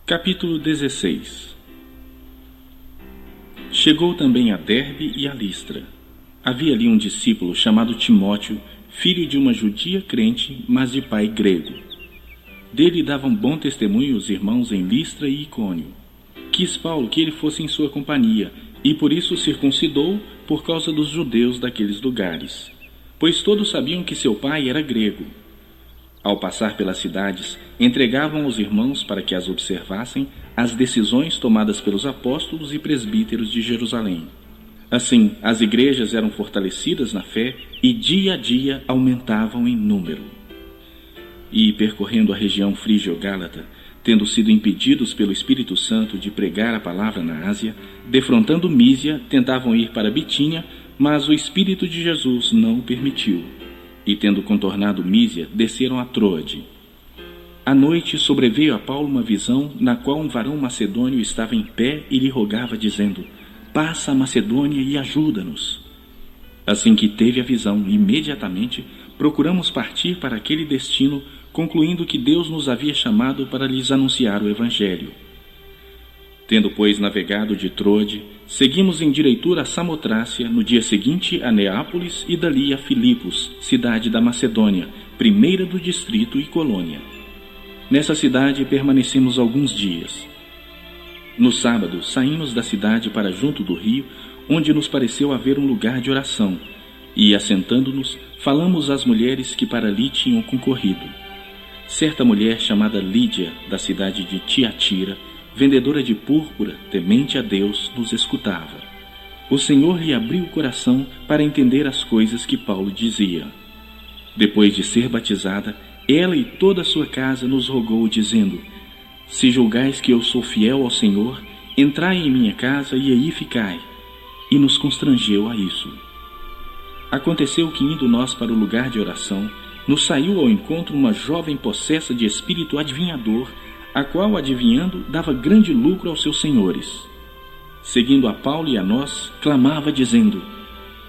Capítulo 16. Chegou também a Derbe e a Listra. Havia ali um discípulo chamado Timóteo, filho de uma judia crente, mas de pai grego. Dele davam bom testemunho os irmãos em Listra e Icônio. Quis Paulo que ele fosse em sua companhia, e por isso circuncidou por causa dos judeus daqueles lugares, pois todos sabiam que seu pai era grego. Ao passar pelas cidades, entregavam aos irmãos para que as observassem as decisões tomadas pelos apóstolos e presbíteros de Jerusalém. Assim, as igrejas eram fortalecidas na fé e dia a dia aumentavam em número. E, percorrendo a região frígio-gálata, tendo sido impedidos pelo Espírito Santo de pregar a palavra na Ásia, defrontando Mísia, tentavam ir para Bitínia, mas o Espírito de Jesus não o permitiu. E, tendo contornado Mísia, desceram a Troade. À noite sobreveio a Paulo uma visão, na qual um varão macedônio estava em pé e lhe rogava, dizendo: passa a Macedônia e ajuda-nos. Assim que teve a visão, imediatamente procuramos partir para aquele destino, concluindo que Deus nos havia chamado para lhes anunciar o Evangelho. Tendo, pois, navegado de Troade, seguimos em direitura a Samotrácia, no dia seguinte a Neápolis e dali a Filipos, cidade da Macedônia, primeira do distrito e colônia. Nessa cidade permanecemos alguns dias. No sábado, saímos da cidade para junto do rio, onde nos pareceu haver um lugar de oração, e, assentando-nos, falamos às mulheres que para ali tinham concorrido. Certa mulher chamada Lídia, da cidade de Tiatira, vendedora de púrpura, temente a Deus, nos escutava. O Senhor lhe abriu o coração para entender as coisas que Paulo dizia. Depois de ser batizada, ela e toda a sua casa nos rogou, dizendo: se julgais que eu sou fiel ao Senhor, entrai em minha casa e aí ficai. E nos constrangeu a isso. Aconteceu que, indo nós para o lugar de oração, nos saiu ao encontro uma jovem possessa de espírito adivinhador, a qual, adivinhando, dava grande lucro aos seus senhores. Seguindo a Paulo e a nós, clamava, dizendo: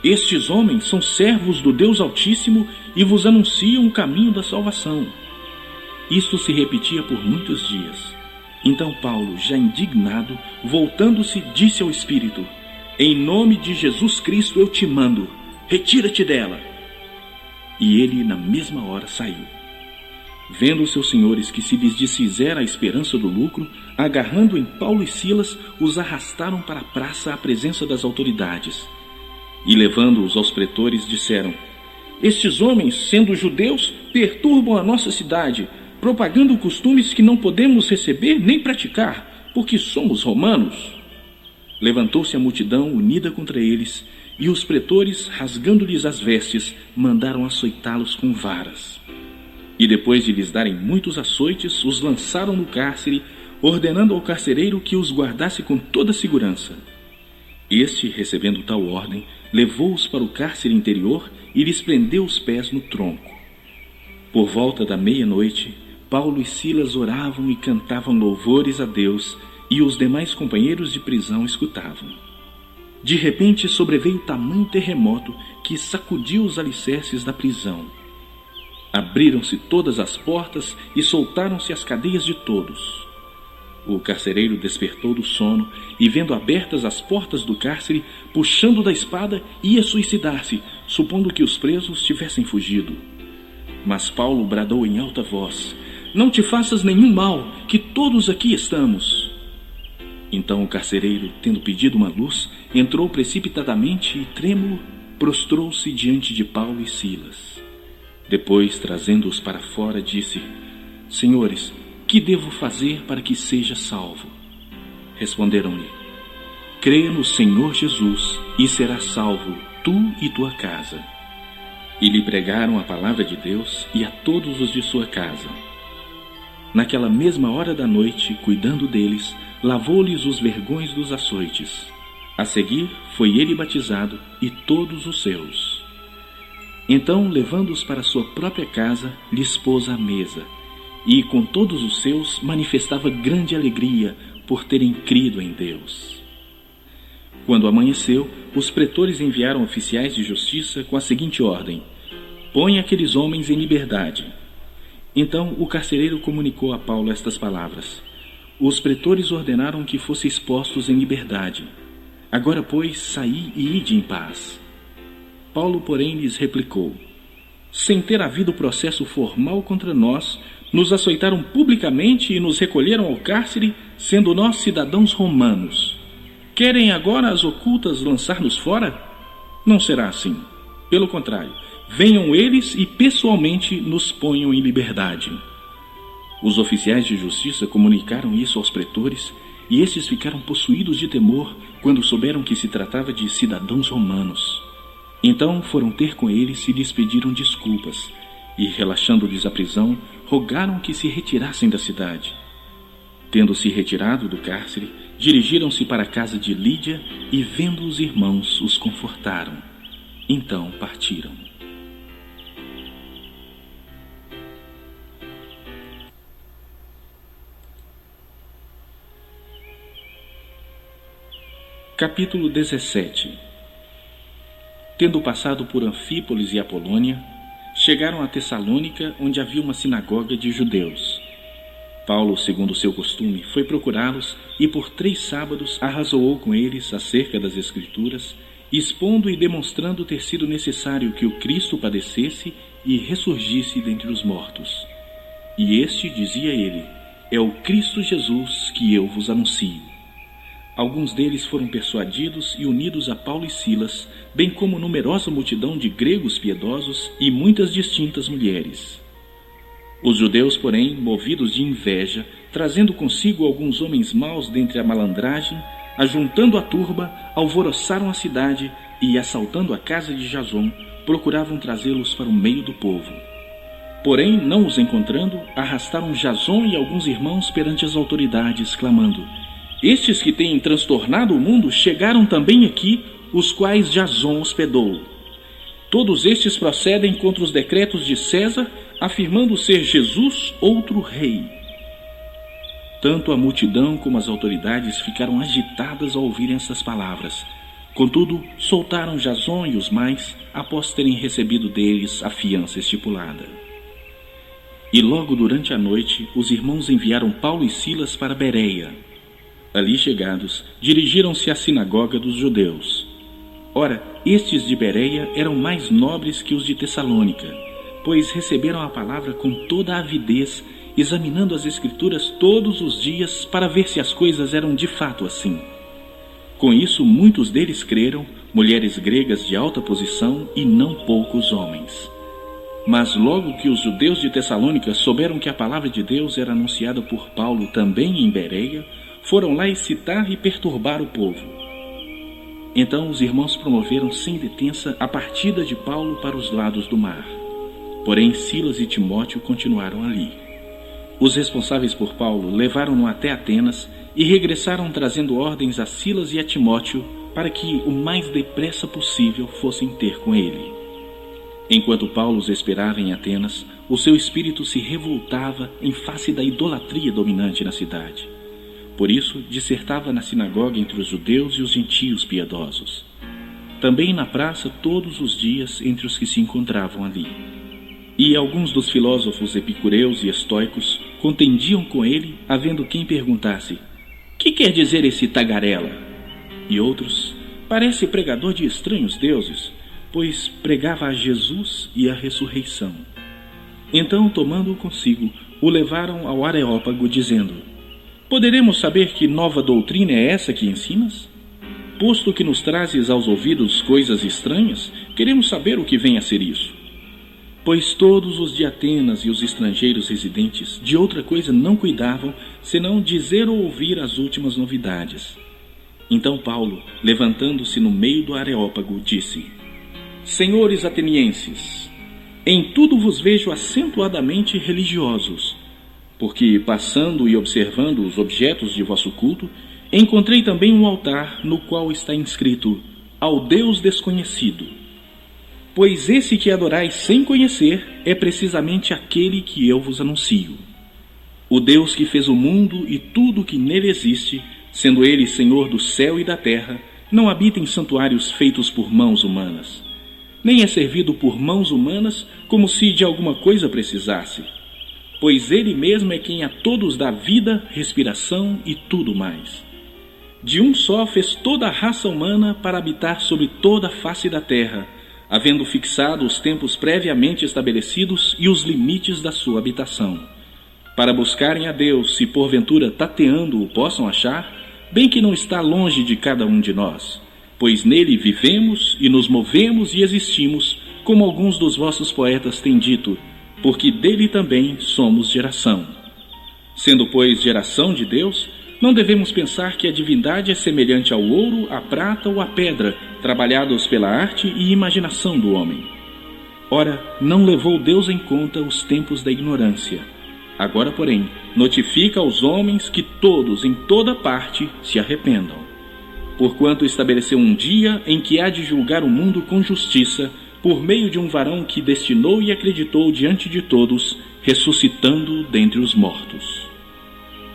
estes homens são servos do Deus Altíssimo e vos anunciam o caminho da salvação. Isto se repetia por muitos dias. Então Paulo, já indignado, voltando-se, disse ao espírito: em nome de Jesus Cristo eu te mando, retira-te dela. E ele na mesma hora saiu. Vendo os seus senhores que se lhes desfizera a esperança do lucro, agarrando em Paulo e Silas, os arrastaram para a praça à presença das autoridades. E levando-os aos pretores, disseram: estes homens, sendo judeus, perturbam a nossa cidade, propagando costumes que não podemos receber nem praticar, porque somos romanos. Levantou-se a multidão unida contra eles, e os pretores, rasgando-lhes as vestes, mandaram açoitá-los com varas. E depois de lhes darem muitos açoites, os lançaram no cárcere, ordenando ao carcereiro que os guardasse com toda segurança. Este, recebendo tal ordem, levou-os para o cárcere interior e lhes prendeu os pés no tronco. Por volta da meia-noite, Paulo e Silas oravam e cantavam louvores a Deus, e os demais companheiros de prisão escutavam. De repente sobreveio tamanho terremoto que sacudiu os alicerces da prisão. Abriram-se todas as portas e soltaram-se as cadeias de todos. O carcereiro despertou do sono e, vendo abertas as portas do cárcere, puxando da espada, ia suicidar-se, supondo que os presos tivessem fugido. Mas Paulo bradou em alta voz: não te faças nenhum mal, que todos aqui estamos. Então o carcereiro, tendo pedido uma luz, entrou precipitadamente e, trêmulo, prostrou-se diante de Paulo e Silas. Depois, trazendo-os para fora, disse: senhores, que devo fazer para que seja salvo? Responderam-lhe: creia no Senhor Jesus e serás salvo, tu e tua casa. E lhe pregaram a palavra de Deus e a todos os de sua casa. Naquela mesma hora da noite, cuidando deles, lavou-lhes os vergões dos açoites. A seguir, foi ele batizado e todos os seus. Então, levando-os para sua própria casa, lhes pôs à mesa, e com todos os seus manifestava grande alegria por terem crido em Deus. Quando amanheceu, os pretores enviaram oficiais de justiça com a seguinte ordem: põe aqueles homens em liberdade. Então o carcereiro comunicou a Paulo estas palavras: os pretores ordenaram que fossem expostos em liberdade. Agora, pois, saí e ide em paz. Paulo, porém, lhes replicou: sem ter havido processo formal contra nós, nos açoitaram publicamente e nos recolheram ao cárcere, sendo nós cidadãos romanos. Querem agora as ocultas lançar-nos fora? Não será assim. Pelo contrário, venham eles e pessoalmente nos ponham em liberdade. Os oficiais de justiça comunicaram isso aos pretores, e estes ficaram possuídos de temor quando souberam que se tratava de cidadãos romanos. Então foram ter com eles e lhes pediram desculpas, e, relaxando-lhes a prisão, rogaram que se retirassem da cidade. Tendo-se retirado do cárcere, dirigiram-se para a casa de Lídia e, vendo os irmãos, os confortaram. Então partiram. Capítulo 17. Tendo passado por Anfípolis e Apolônia, chegaram a Tessalônica, onde havia uma sinagoga de judeus. Paulo, segundo seu costume, foi procurá-los e por 3 sábados arrazoou com eles acerca das Escrituras, expondo e demonstrando ter sido necessário que o Cristo padecesse e ressurgisse dentre os mortos. E este, dizia ele, é o Cristo Jesus que eu vos anuncio. Alguns deles foram persuadidos e unidos a Paulo e Silas, bem como numerosa multidão de gregos piedosos e muitas distintas mulheres. Os judeus, porém, movidos de inveja, trazendo consigo alguns homens maus dentre a malandragem, ajuntando a turba, alvoroçaram a cidade e, assaltando a casa de Jason, procuravam trazê-los para o meio do povo. Porém, não os encontrando, arrastaram Jason e alguns irmãos perante as autoridades, clamando: estes que têm transtornado o mundo chegaram também aqui, os quais Jason hospedou. Todos estes procedem contra os decretos de César, afirmando ser Jesus outro rei. Tanto a multidão como as autoridades ficaram agitadas ao ouvirem essas palavras. Contudo, soltaram Jason e os mais, após terem recebido deles a fiança estipulada. E logo durante a noite, os irmãos enviaram Paulo e Silas para Bereia. Ali chegados, dirigiram-se à sinagoga dos judeus. Ora, estes de Bereia eram mais nobres que os de Tessalônica, pois receberam a palavra com toda a avidez, examinando as Escrituras todos os dias para ver se as coisas eram de fato assim. Com isso, muitos deles creram, mulheres gregas de alta posição e não poucos homens. Mas logo que os judeus de Tessalônica souberam que a palavra de Deus era anunciada por Paulo também em Bereia, foram lá excitar e perturbar o povo. Então os irmãos promoveram sem detença a partida de Paulo para os lados do mar. Porém Silas e Timóteo continuaram ali. Os responsáveis por Paulo levaram-no até Atenas e regressaram trazendo ordens a Silas e a Timóteo para que o mais depressa possível fossem ter com ele. Enquanto Paulo os esperava em Atenas, o seu espírito se revoltava em face da idolatria dominante na cidade. Por isso, dissertava na sinagoga entre os judeus e os gentios piedosos. Também na praça todos os dias entre os que se encontravam ali. E alguns dos filósofos epicureus e estoicos contendiam com ele, havendo quem perguntasse: que quer dizer esse tagarela? E outros: parece pregador de estranhos deuses, pois pregava a Jesus e a ressurreição. Então, tomando-o consigo, o levaram ao Areópago, dizendo: poderemos saber que nova doutrina é essa que ensinas? Posto que nos trazes aos ouvidos coisas estranhas, queremos saber o que vem a ser isso. Pois todos os de Atenas e os estrangeiros residentes de outra coisa não cuidavam, senão dizer ou ouvir as últimas novidades. Então Paulo, levantando-se no meio do Areópago, disse: senhores atenienses, em tudo vos vejo acentuadamente religiosos, porque, passando e observando os objetos de vosso culto, encontrei também um altar no qual está inscrito: ao Deus desconhecido. Pois esse que adorais sem conhecer é precisamente aquele que eu vos anuncio. O Deus que fez o mundo e tudo o que nele existe, sendo ele Senhor do céu e da terra, não habita em santuários feitos por mãos humanas, nem é servido por mãos humanas como se de alguma coisa precisasse. pois Ele mesmo é quem a todos dá vida, respiração e tudo mais. De um só fez toda a raça humana para habitar sobre toda a face da terra, havendo fixado os tempos previamente estabelecidos e os limites da sua habitação, para buscarem a Deus, se porventura tateando o possam achar, bem que não está longe de cada um de nós, pois nele vivemos e nos movemos e existimos, como alguns dos vossos poetas têm dito, porque dele também somos geração. Sendo, pois, geração de Deus, não devemos pensar que a divindade é semelhante ao ouro, à prata ou à pedra, trabalhados pela arte e imaginação do homem. Ora, não levou Deus em conta os tempos da ignorância. Agora, porém, notifica aos homens que todos, em toda parte, se arrependam. Porquanto estabeleceu um dia em que há de julgar o mundo com justiça, por meio de um varão que destinou e acreditou diante de todos, ressuscitando dentre os mortos.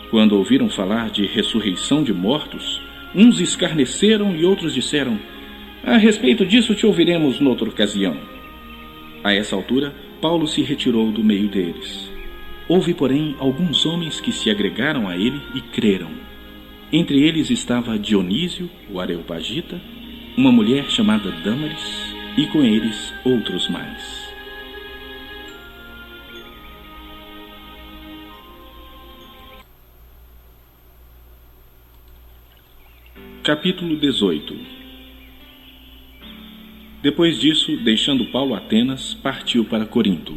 Quando ouviram falar de ressurreição de mortos, uns escarneceram e outros disseram: a respeito disso te ouviremos noutra ocasião. A essa altura, Paulo se retirou do meio deles. Houve, porém, alguns homens que se agregaram a ele e creram. Entre eles estava Dionísio, o Areopagita, uma mulher chamada Dâmaris, e com eles outros mais. Capítulo 18. Depois disso, deixando Paulo Atenas, partiu para Corinto.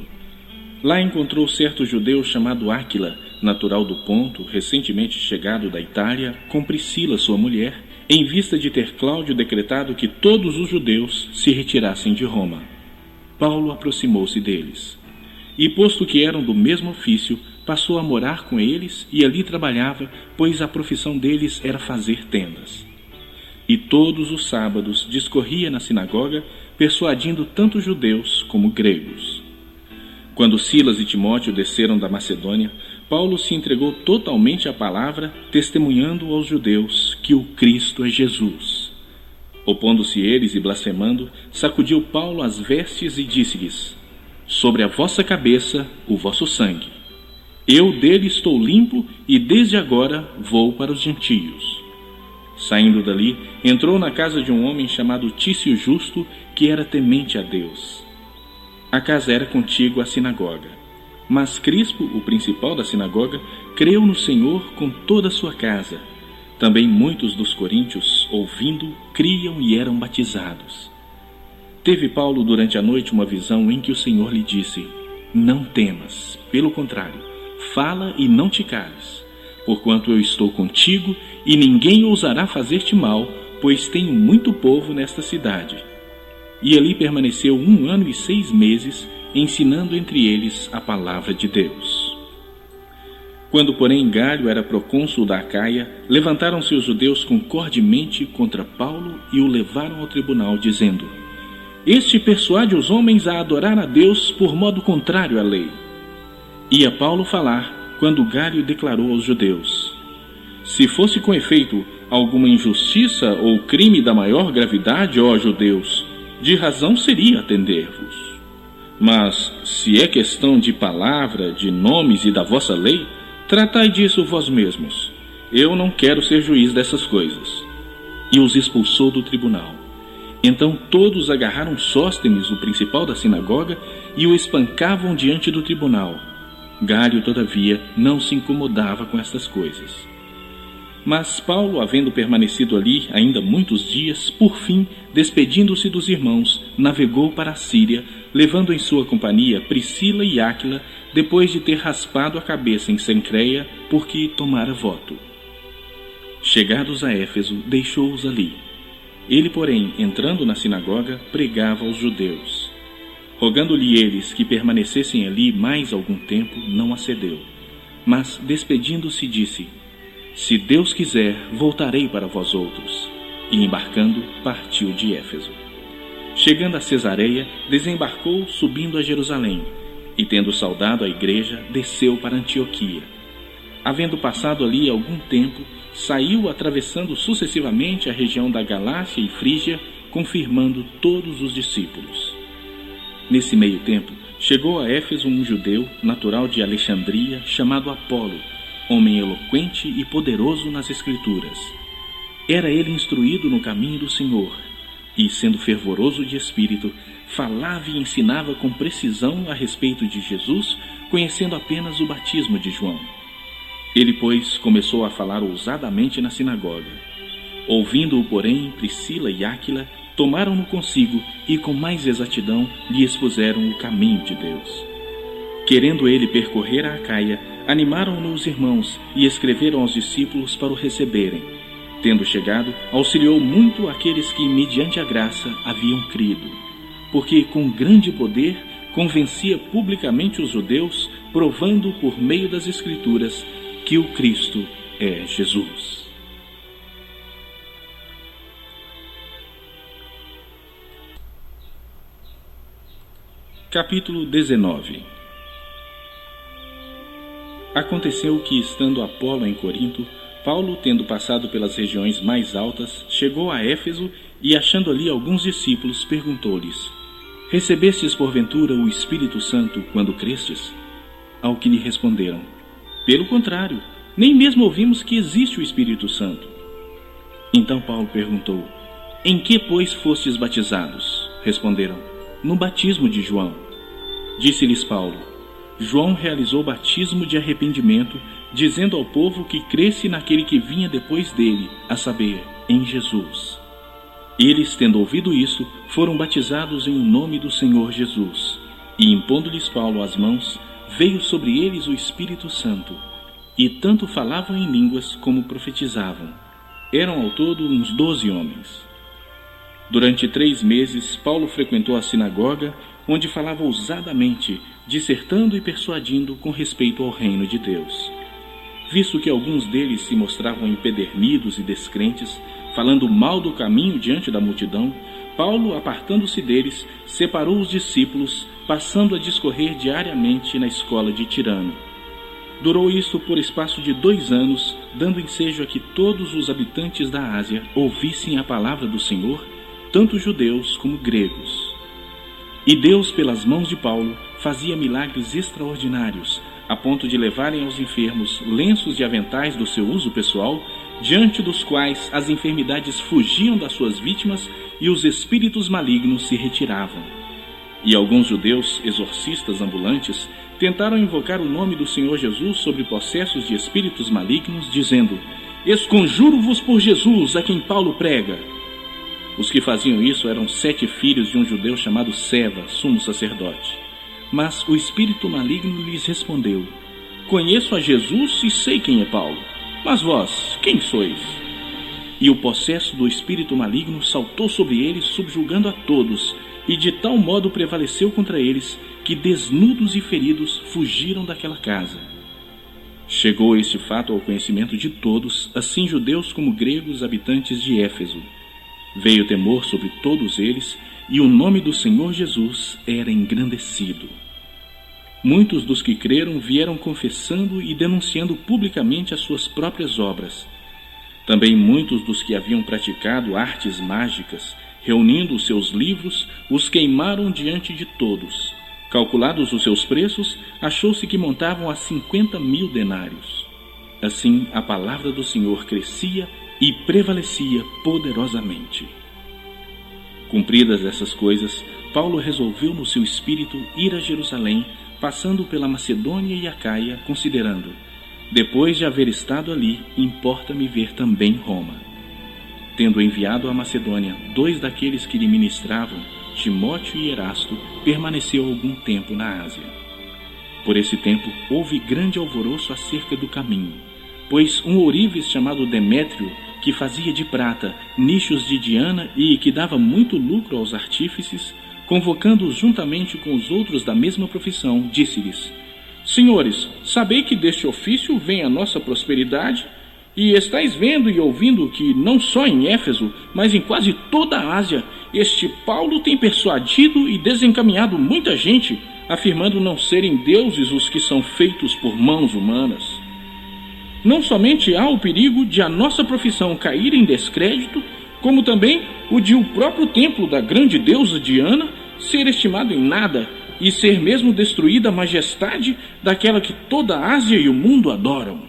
Lá encontrou certo judeu chamado Áquila, natural do Ponto, recentemente chegado da Itália, com Priscila, sua mulher, em vista de ter Cláudio decretado que todos os judeus se retirassem de Roma. Paulo aproximou-se deles. E, posto que eram do mesmo ofício, passou a morar com eles e ali trabalhava, pois a profissão deles era fazer tendas. E todos os sábados discorria na sinagoga, persuadindo tanto judeus como gregos. Quando Silas e Timóteo desceram da Macedônia, Paulo se entregou totalmente à palavra, testemunhando aos judeus que o Cristo é Jesus. Opondo-se eles e blasfemando, sacudiu Paulo as vestes e disse-lhes: sobre a vossa cabeça o vosso sangue. Eu dele estou limpo e desde agora vou para os gentios. Saindo dali, entrou na casa de um homem chamado Tício Justo, que era temente a Deus. A casa era contígua à sinagoga. Mas Crispo, o principal da sinagoga, creu no Senhor com toda a sua casa. Também muitos dos coríntios, ouvindo, criam e eram batizados. Teve Paulo durante a noite uma visão em que o Senhor lhe disse: não temas, pelo contrário, fala e não te cales, porquanto eu estou contigo e ninguém ousará fazer-te mal, pois tenho muito povo nesta cidade. E ali permaneceu 1 ano e 6 meses, ensinando entre eles a palavra de Deus. Quando, porém, Galho era procônsul da Acaia, levantaram-se os judeus concordemente contra Paulo e o levaram ao tribunal, dizendo: este persuade os homens a adorar a Deus por modo contrário à lei. Ia Paulo falar, quando Galho declarou aos judeus: se fosse com efeito alguma injustiça ou crime da maior gravidade, ó judeus, de razão seria atender-vos. Mas, se é questão de palavra, de nomes e da vossa lei, tratai disso vós mesmos. Eu não quero ser juiz dessas coisas. E os expulsou do tribunal. Então todos agarraram Sóstenes, o principal da sinagoga, e o espancavam diante do tribunal. Galho, todavia, não se incomodava com estas coisas. Mas Paulo, havendo permanecido ali ainda muitos dias, por fim, despedindo-se dos irmãos, navegou para a Síria, levando em sua companhia Priscila e Áquila, depois de ter raspado a cabeça em Cencreia, porque tomara voto. Chegados a Éfeso, deixou-os ali. Ele, porém, entrando na sinagoga, pregava aos judeus. Rogando-lhe eles que permanecessem ali mais algum tempo, não acedeu. Mas, despedindo-se, disse: se Deus quiser, voltarei para vós outros. E embarcando, partiu de Éfeso. Chegando a Cesareia, desembarcou, subindo a Jerusalém, e tendo saudado a igreja, desceu para Antioquia. Havendo passado ali algum tempo, saiu atravessando sucessivamente a região da Galácia e Frígia, confirmando todos os discípulos. Nesse meio tempo, chegou a Éfeso um judeu, natural de Alexandria, chamado Apolo, homem eloquente e poderoso nas Escrituras. Era ele instruído no caminho do Senhor, e, sendo fervoroso de espírito, falava e ensinava com precisão a respeito de Jesus, conhecendo apenas o batismo de João. Ele, pois, começou a falar ousadamente na sinagoga. Ouvindo-o, porém, Priscila e Áquila tomaram-no consigo e, com mais exatidão, lhe expuseram o caminho de Deus. Querendo ele percorrer a Acaia, animaram-no os irmãos e escreveram aos discípulos para o receberem. Tendo chegado, auxiliou muito aqueles que, mediante a graça, haviam crido, porque com grande poder convencia publicamente os judeus, provando por meio das Escrituras que o Cristo é Jesus. Capítulo 19. Aconteceu que, estando Apolo em Corinto, Paulo, tendo passado pelas regiões mais altas, chegou a Éfeso e, achando ali alguns discípulos, perguntou-lhes: Recebestes porventura o Espírito Santo quando crestes? Ao que lhe responderam: Pelo contrário, nem mesmo ouvimos que existe o Espírito Santo. Então Paulo perguntou: Em que, pois, fostes batizados? Responderam: No batismo de João. Disse-lhes Paulo: João realizou batismo de arrependimento, dizendo ao povo que cresce naquele que vinha depois dele, a saber, em Jesus. Eles, tendo ouvido isso, foram batizados em nome do Senhor Jesus. E, impondo-lhes Paulo as mãos, veio sobre eles o Espírito Santo. E tanto falavam em línguas como profetizavam. Eram ao todo uns 12 homens. Durante 3 meses, Paulo frequentou a sinagoga, onde falava ousadamente, dissertando e persuadindo com respeito ao reino de Deus. Visto que alguns deles se mostravam empedernidos e descrentes, falando mal do caminho diante da multidão, Paulo, apartando-se deles, separou os discípulos, passando a discorrer diariamente na escola de Tirano. Durou isto por espaço de 2 anos, dando ensejo a que todos os habitantes da Ásia ouvissem a palavra do Senhor, tanto judeus como gregos. E Deus, pelas mãos de Paulo, fazia milagres extraordinários, a ponto de levarem aos enfermos lenços e aventais do seu uso pessoal, diante dos quais as enfermidades fugiam das suas vítimas e os espíritos malignos se retiravam. E alguns judeus, exorcistas ambulantes, tentaram invocar o nome do Senhor Jesus sobre possessos de espíritos malignos, dizendo: Esconjuro-vos por Jesus, a quem Paulo prega. Os que faziam isso eram 7 filhos de um judeu chamado Seva, sumo sacerdote. Mas o espírito maligno lhes respondeu: Conheço a Jesus e sei quem é Paulo, mas vós, quem sois? E o possesso do espírito maligno saltou sobre eles, subjugando a todos, e de tal modo prevaleceu contra eles, que desnudos e feridos fugiram daquela casa. Chegou este fato ao conhecimento de todos, assim judeus como gregos habitantes de Éfeso. Veio temor sobre todos eles, e o nome do Senhor Jesus era engrandecido. Muitos dos que creram vieram confessando e denunciando publicamente as suas próprias obras. Também muitos dos que haviam praticado artes mágicas, reunindo os seus livros, os queimaram diante de todos. Calculados os seus preços, achou-se que montavam a 50.000 denários. Assim, a palavra do Senhor crescia e prevalecia poderosamente. Cumpridas essas coisas, Paulo resolveu no seu espírito ir a Jerusalém, passando pela Macedônia e Acaia, considerando: depois de haver estado ali, importa-me ver também Roma. Tendo enviado à Macedônia 2 daqueles que lhe ministravam, Timóteo e Erasto, permaneceu algum tempo na Ásia. Por esse tempo, houve grande alvoroço acerca do caminho, pois um ourives chamado Demétrio, que fazia de prata nichos de Diana e que dava muito lucro aos artífices, convocando-os juntamente com os outros da mesma profissão, disse-lhes: Senhores, sabei que deste ofício vem a nossa prosperidade, e estáis vendo e ouvindo que não só em Éfeso, mas em quase toda a Ásia, este Paulo tem persuadido e desencaminhado muita gente, afirmando não serem deuses os que são feitos por mãos humanas. Não somente há o perigo de a nossa profissão cair em descrédito, como também o de o próprio templo da grande deusa Diana ser estimado em nada, e ser mesmo destruída a majestade daquela que toda a Ásia e o mundo adoram.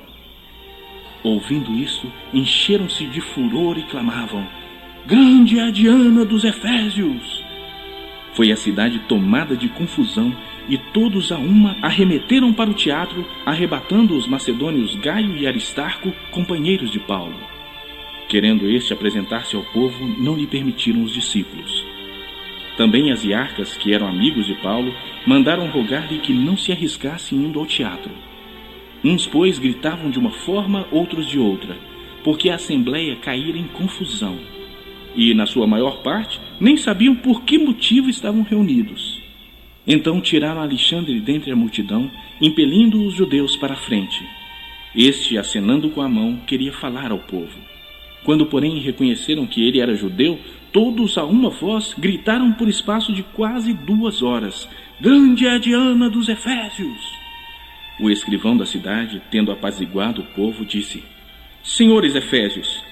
Ouvindo isso, encheram-se de furor e clamavam: grande é a Diana dos Efésios! Foi a cidade tomada de confusão e todos a uma arremeteram para o teatro, arrebatando os macedônios Gaio e Aristarco, companheiros de Paulo. Querendo este apresentar-se ao povo, não lhe permitiram os discípulos. Também as iarcas, que eram amigos de Paulo, mandaram rogar-lhe que não se arriscasse indo ao teatro. Uns, pois, gritavam de uma forma, outros de outra, porque a assembleia caíra em confusão. E, na sua maior parte, nem sabiam por que motivo estavam reunidos. Então tiraram Alexandre dentre a multidão, impelindo os judeus para a frente. Este, acenando com a mão, queria falar ao povo. Quando, porém, reconheceram que ele era judeu, todos a uma voz gritaram por espaço de quase 2 horas: grande é a Diana dos Efésios! O escrivão da cidade, tendo apaziguado o povo, disse: senhores efésios,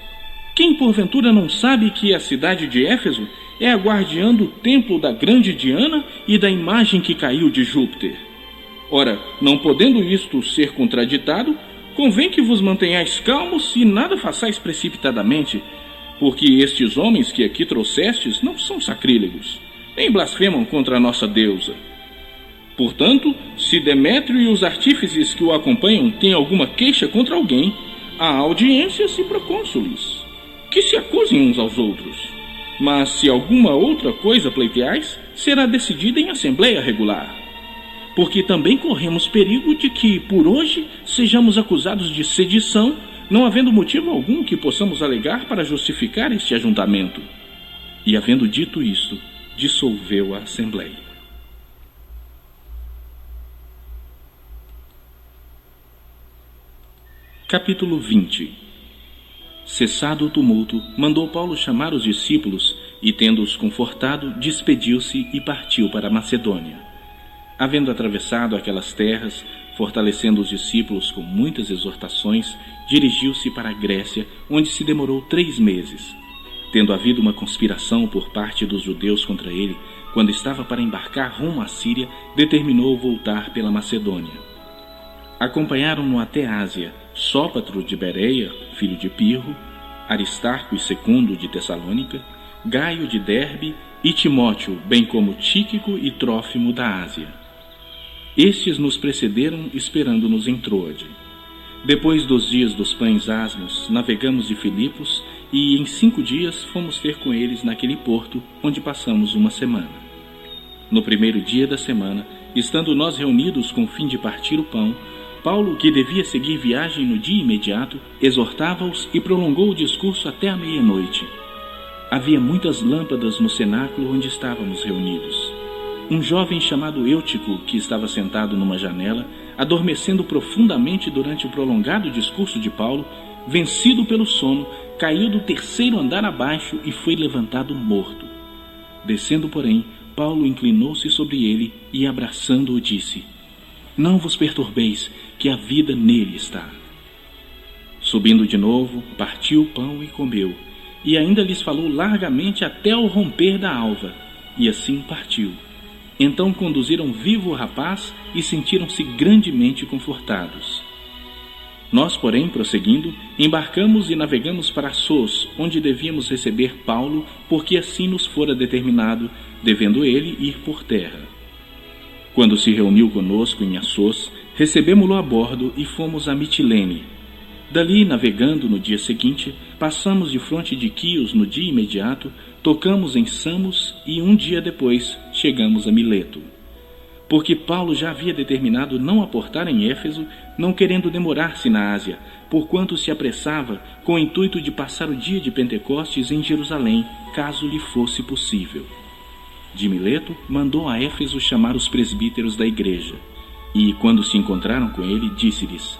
quem porventura não sabe que a cidade de Éfeso é a guardiã do templo da grande Diana e da imagem que caiu de Júpiter? Ora, não podendo isto ser contraditado, convém que vos mantenhais calmos e nada façais precipitadamente, porque estes homens que aqui trouxestes não são sacrílegos, nem blasfemam contra a nossa deusa. Portanto, se Demétrio e os artífices que o acompanham têm alguma queixa contra alguém, há audiências e procônsules, que se acusem uns aos outros. Mas se alguma outra coisa pleiteais, será decidida em assembleia regular. Porque também corremos perigo de que, por hoje, sejamos acusados de sedição, não havendo motivo algum que possamos alegar para justificar este ajuntamento. E, havendo dito isto, dissolveu a assembleia. Capítulo 20. Cessado o tumulto, mandou Paulo chamar os discípulos e, tendo-os confortado, despediu-se e partiu para a Macedônia. Havendo atravessado aquelas terras, fortalecendo os discípulos com muitas exortações, dirigiu-se para a Grécia, onde se demorou 3 meses. Tendo havido uma conspiração por parte dos judeus contra ele, quando estava para embarcar rumo à Síria, determinou voltar pela Macedônia. Acompanharam-no até Ásia Sópatro de Bereia, filho de Pirro, Aristarco e Secundo de Tessalônica, Gaio de Derbe e Timóteo, bem como Tíquico e Trófimo da Ásia. Estes nos precederam, esperando-nos em Troade. Depois dos dias dos pães asmos, navegamos de Filipos e em 5 dias fomos ter com eles naquele porto, onde passamos 1 semana. No primeiro dia da semana, estando nós reunidos com o fim de partir o pão, Paulo, que devia seguir viagem no dia imediato, exortava-os e prolongou o discurso até a meia-noite. Havia muitas lâmpadas no cenáculo onde estávamos reunidos. Um jovem chamado Eutico, que estava sentado numa janela, adormecendo profundamente durante o prolongado discurso de Paulo, vencido pelo sono, caiu do 3º andar abaixo e foi levantado morto. Descendo, porém, Paulo inclinou-se sobre ele e, abraçando-o, disse: não vos perturbeis, que a vida nele está. Subindo de novo, partiu o pão e comeu, e ainda lhes falou largamente até ao romper da alva, e assim partiu. Então conduziram vivo o rapaz e sentiram-se grandemente confortados. Nós, porém, prosseguindo, embarcamos e navegamos para Assos, onde devíamos receber Paulo, porque assim nos fora determinado, devendo ele ir por terra. Quando se reuniu conosco em Assos, recebemo-lo a bordo e fomos a Mitilene. Dali, navegando no dia seguinte, passamos de fronte de Quios no dia imediato, tocamos em Samos e 1 dia depois chegamos a Mileto. Porque Paulo já havia determinado não aportar em Éfeso, não querendo demorar-se na Ásia, porquanto se apressava com o intuito de passar o dia de Pentecostes em Jerusalém, caso lhe fosse possível. De Mileto, mandou a Éfeso chamar os presbíteros da igreja, e, quando se encontraram com ele, disse-lhes: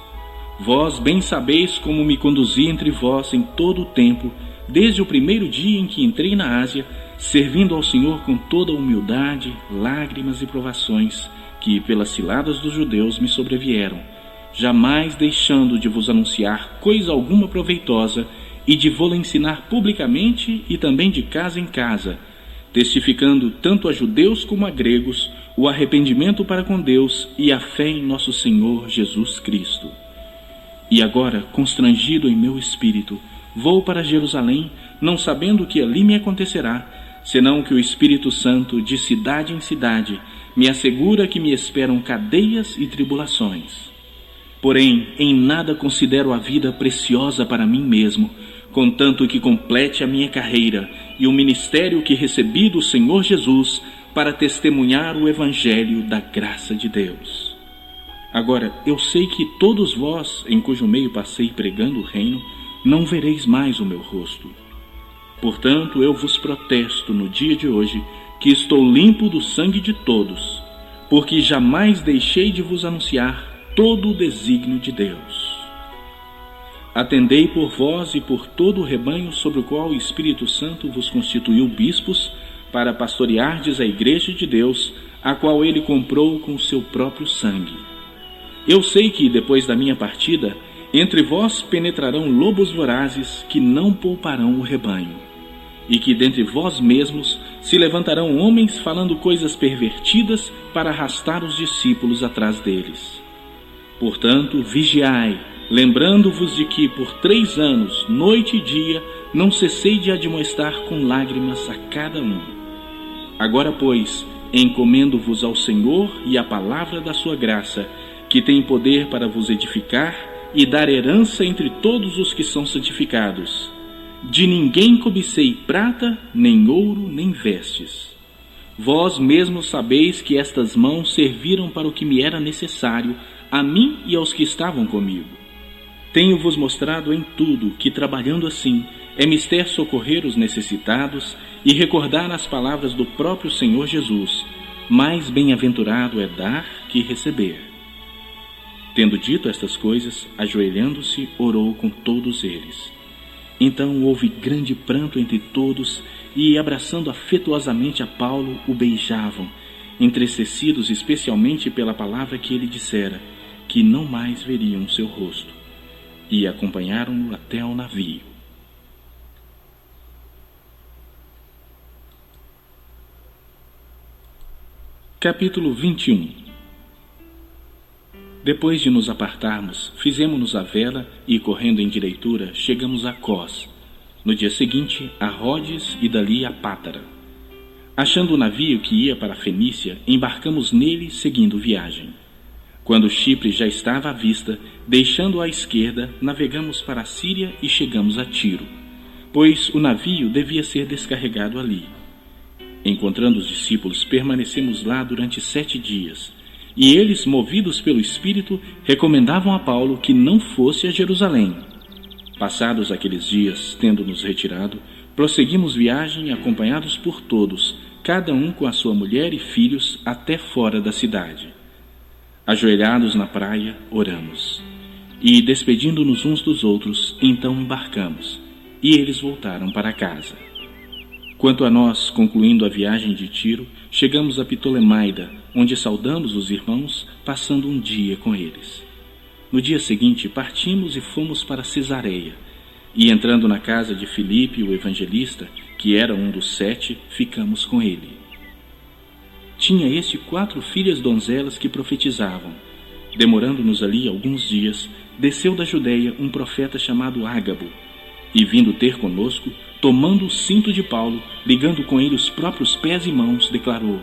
vós bem sabeis como me conduzi entre vós em todo o tempo, desde o primeiro dia em que entrei na Ásia, servindo ao Senhor com toda humildade, lágrimas e provações, que pelas ciladas dos judeus me sobrevieram, jamais deixando de vos anunciar coisa alguma proveitosa, e de vô-la ensinar publicamente e também de casa em casa, testificando tanto a judeus como a gregos o arrependimento para com Deus e a fé em nosso Senhor Jesus Cristo. E agora, constrangido em meu espírito, vou para Jerusalém, não sabendo o que ali me acontecerá, senão que o Espírito Santo, de cidade em cidade, me assegura que me esperam cadeias e tribulações. Porém, em nada considero a vida preciosa para mim mesmo, contanto que complete a minha carreira e o ministério que recebi do Senhor Jesus para testemunhar o Evangelho da graça de Deus. Agora, eu sei que todos vós, em cujo meio passei pregando o reino, não vereis mais o meu rosto. Portanto, eu vos protesto no dia de hoje que estou limpo do sangue de todos, porque jamais deixei de vos anunciar todo o desígnio de Deus. Atendei por vós e por todo o rebanho sobre o qual o Espírito Santo vos constituiu bispos, para pastoreardes a igreja de Deus, a qual ele comprou com o seu próprio sangue. Eu sei que, depois da minha partida, entre vós penetrarão lobos vorazes que não pouparão o rebanho, e que dentre vós mesmos se levantarão homens falando coisas pervertidas para arrastar os discípulos atrás deles. Portanto, vigiai, lembrando-vos de que por 3 anos, noite e dia, não cessei de admoestar com lágrimas a cada um. Agora, pois, encomendo-vos ao Senhor e à palavra da sua graça, que tem poder para vos edificar e dar herança entre todos os que são santificados. De ninguém cobicei prata, nem ouro, nem vestes. Vós mesmos sabeis que estas mãos serviram para o que me era necessário, a mim e aos que estavam comigo. Tenho-vos mostrado em tudo que, trabalhando assim, é mister socorrer os necessitados e recordar as palavras do próprio Senhor Jesus: mais bem-aventurado é dar que receber. Tendo dito estas coisas, ajoelhando-se, orou com todos eles. Então houve grande pranto entre todos e, abraçando afetuosamente a Paulo, o beijavam, entristecidos especialmente pela palavra que ele dissera, que não mais veriam seu rosto, e acompanharam-no até ao navio. Capítulo 21. Depois de nos apartarmos, fizemo-nos à vela e, correndo em direitura, chegamos a Cós. No dia seguinte, a Rhodes e dali a Pátara. Achando o navio que ia para a Fenícia, embarcamos nele, seguindo viagem. Quando Chipre já estava à vista, deixando-o à esquerda, navegamos para a Síria e chegamos a Tiro, pois o navio devia ser descarregado ali. Encontrando os discípulos, permanecemos lá durante 7 dias, e eles, movidos pelo Espírito, recomendavam a Paulo que não fosse a Jerusalém. Passados aqueles dias, tendo-nos retirado, prosseguimos viagem acompanhados por todos, cada um com a sua mulher e filhos, até fora da cidade. Ajoelhados na praia, oramos. E, despedindo-nos uns dos outros, então embarcamos, e eles voltaram para casa. Quanto a nós, concluindo a viagem de Tiro, chegamos a Ptolemaida, onde saudamos os irmãos, passando um dia com eles. No dia seguinte, partimos e fomos para Cesareia, e entrando na casa de Filipe, o evangelista, que era um dos 7, ficamos com ele. Tinha este 4 filhas donzelas que profetizavam. Demorando-nos ali alguns dias, desceu da Judeia um profeta chamado Ágabo, e vindo ter conosco, tomando o cinto de Paulo, ligando com ele os próprios pés e mãos, declarou: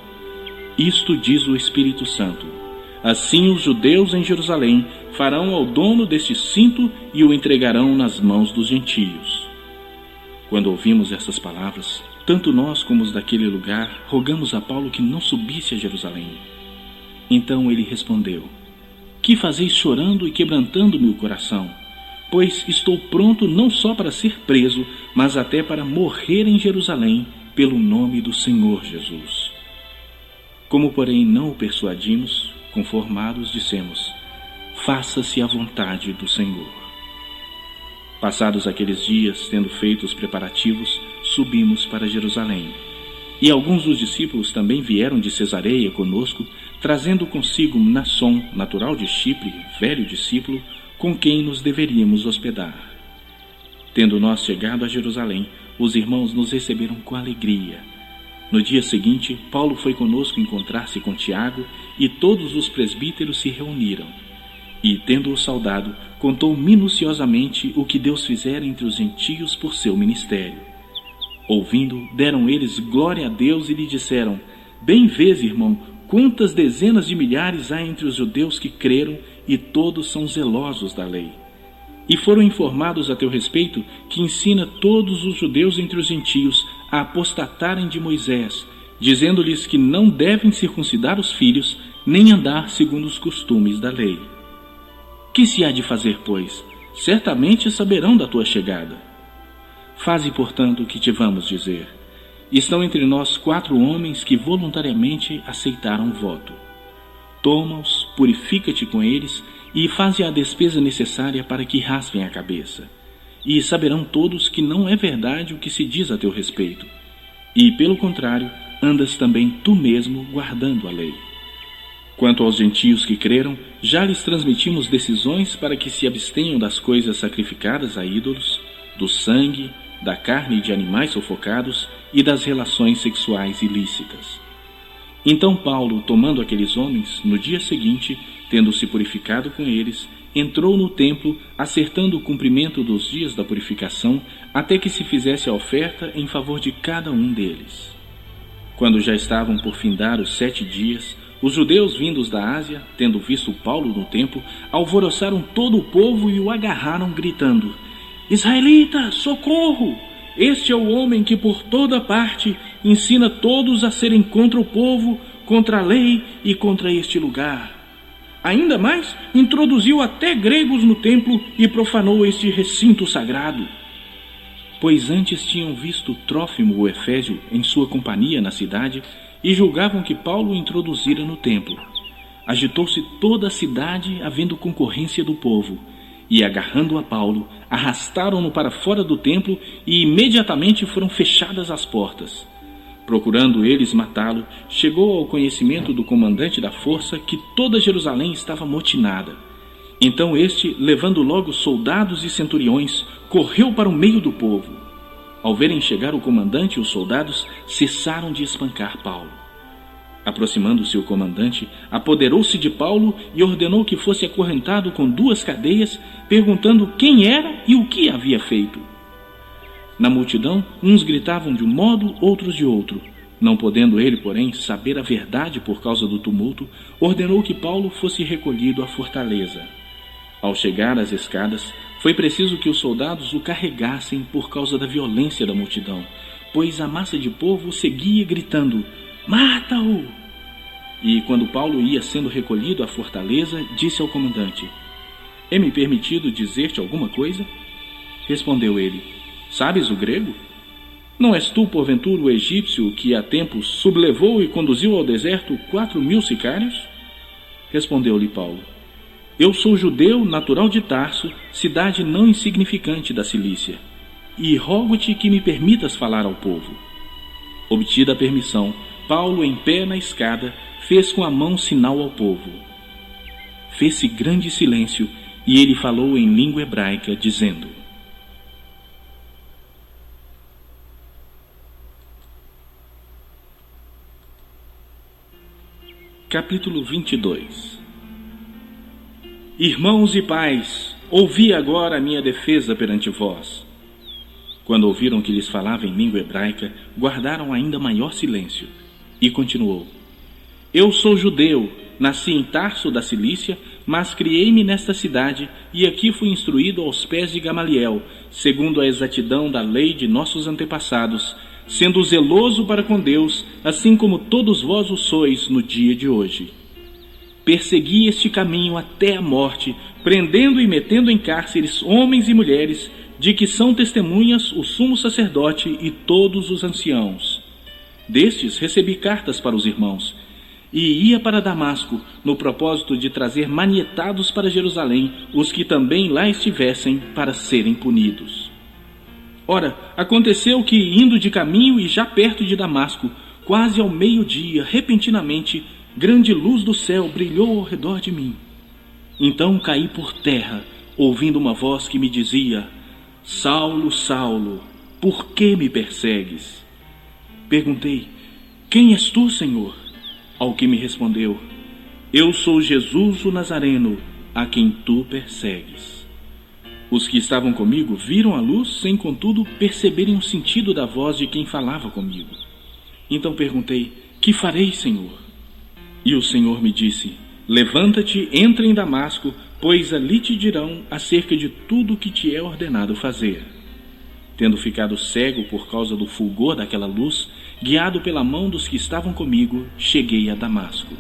isto diz o Espírito Santo: assim os judeus em Jerusalém farão ao dono deste cinto e o entregarão nas mãos dos gentios. Quando ouvimos essas palavras, tanto nós como os daquele lugar rogamos a Paulo que não subisse a Jerusalém. Então ele respondeu: que fazeis chorando e quebrantando-me o coração? Pois estou pronto não só para ser preso, mas até para morrer em Jerusalém pelo nome do Senhor Jesus. Como, porém, não o persuadimos, conformados, dissemos: faça-se a vontade do Senhor. Passados aqueles dias, tendo feito os preparativos, subimos para Jerusalém. E alguns dos discípulos também vieram de Cesareia conosco, trazendo consigo Mnasson, natural de Chipre, velho discípulo, com quem nos deveríamos hospedar. Tendo nós chegado a Jerusalém, os irmãos nos receberam com alegria. No dia seguinte, Paulo foi conosco encontrar-se com Tiago, e todos os presbíteros se reuniram. E, tendo-o saudado, contou minuciosamente o que Deus fizera entre os gentios por seu ministério. Ouvindo, deram eles glória a Deus e lhe disseram: Bem vês, irmão, quantas dezenas de milhares há entre os judeus que creram, e todos são zelosos da lei. E foram informados a teu respeito que ensina todos os judeus entre os gentios a apostatarem de Moisés, dizendo-lhes que não devem circuncidar os filhos, nem andar segundo os costumes da lei. Que se há de fazer, pois? Certamente saberão da tua chegada. Faze, portanto, o que te vamos dizer. Estão entre nós 4 homens que voluntariamente aceitaram o voto. Toma-os, purifica-te com eles e faze a despesa necessária para que raspem a cabeça. E saberão todos que não é verdade o que se diz a teu respeito. E, pelo contrário, andas também tu mesmo guardando a lei. Quanto aos gentios que creram, já lhes transmitimos decisões para que se abstenham das coisas sacrificadas a ídolos, do sangue, da carne de animais sufocados e das relações sexuais ilícitas. Então Paulo, tomando aqueles homens, no dia seguinte, tendo-se purificado com eles, entrou no templo, acertando o cumprimento dos dias da purificação, até que se fizesse a oferta em favor de cada um deles. Quando já estavam por findar os 7 dias, os judeus vindos da Ásia, tendo visto Paulo no templo, alvoroçaram todo o povo e o agarraram, gritando: Israelita, socorro! Este é o homem que por toda parte ensina todos a serem contra o povo, contra a lei e contra este lugar. Ainda mais, introduziu até gregos no templo e profanou este recinto sagrado. Pois antes tinham visto Trófimo o Efésio em sua companhia na cidade e julgavam que Paulo o introduzira no templo. Agitou-se toda a cidade, havendo concorrência do povo, e agarrando a Paulo, arrastaram-no para fora do templo e imediatamente foram fechadas as portas. Procurando eles matá-lo, chegou ao conhecimento do comandante da força que toda Jerusalém estava motinada. Então este, levando logo soldados e centuriões, correu para o meio do povo. Ao verem chegar o comandante e os soldados, cessaram de espancar Paulo. Aproximando-se o comandante, apoderou-se de Paulo e ordenou que fosse acorrentado com 2 cadeias, perguntando quem era e o que havia feito. Na multidão, uns gritavam de um modo, outros de outro. Não podendo ele, porém, saber a verdade por causa do tumulto, ordenou que Paulo fosse recolhido à fortaleza. Ao chegar às escadas, foi preciso que os soldados o carregassem por causa da violência da multidão, pois a massa de povo seguia gritando: Mata-o! E quando Paulo ia sendo recolhido à fortaleza, disse ao comandante: É-me permitido dizer-te alguma coisa? Respondeu ele: Sabes o grego? Não és tu, porventura, o egípcio que há tempos sublevou e conduziu ao deserto 4.000 sicários? Respondeu-lhe Paulo: Eu sou judeu, natural de Tarso, cidade não insignificante da Cilícia, e rogo-te que me permitas falar ao povo. Obtida a permissão, Paulo, em pé na escada, fez com a mão sinal ao povo. Fez-se grande silêncio, e ele falou em língua hebraica, dizendo: Capítulo 22. Irmãos e pais, ouvi agora a minha defesa perante vós. Quando ouviram que lhes falava em língua hebraica, guardaram ainda maior silêncio. E continuou: Eu sou judeu, nasci em Tarso da Cilícia, mas criei-me nesta cidade, e aqui fui instruído aos pés de Gamaliel, segundo a exatidão da lei de nossos antepassados, sendo zeloso para com Deus, assim como todos vós o sois no dia de hoje. Persegui este caminho até a morte, prendendo e metendo em cárceres homens e mulheres, de que são testemunhas o sumo sacerdote e todos os anciãos. Destes recebi cartas para os irmãos, e ia para Damasco, no propósito de trazer manietados para Jerusalém os que também lá estivessem, para serem punidos. Ora, aconteceu que, indo de caminho e já perto de Damasco, quase ao meio-dia, repentinamente, grande luz do céu brilhou ao redor de mim. Então caí por terra, ouvindo uma voz que me dizia: Saulo, Saulo, por que me persegues? Perguntei: quem és tu, Senhor? Ao que me respondeu: eu sou Jesus o Nazareno, a quem tu persegues. Os que estavam comigo viram a luz, sem contudo perceberem o sentido da voz de quem falava comigo. Então perguntei: que farei, Senhor? E o Senhor me disse: levanta-te, entra em Damasco, pois ali te dirão acerca de tudo o que te é ordenado fazer. Tendo ficado cego por causa do fulgor daquela luz, guiado pela mão dos que estavam comigo, cheguei a Damasco.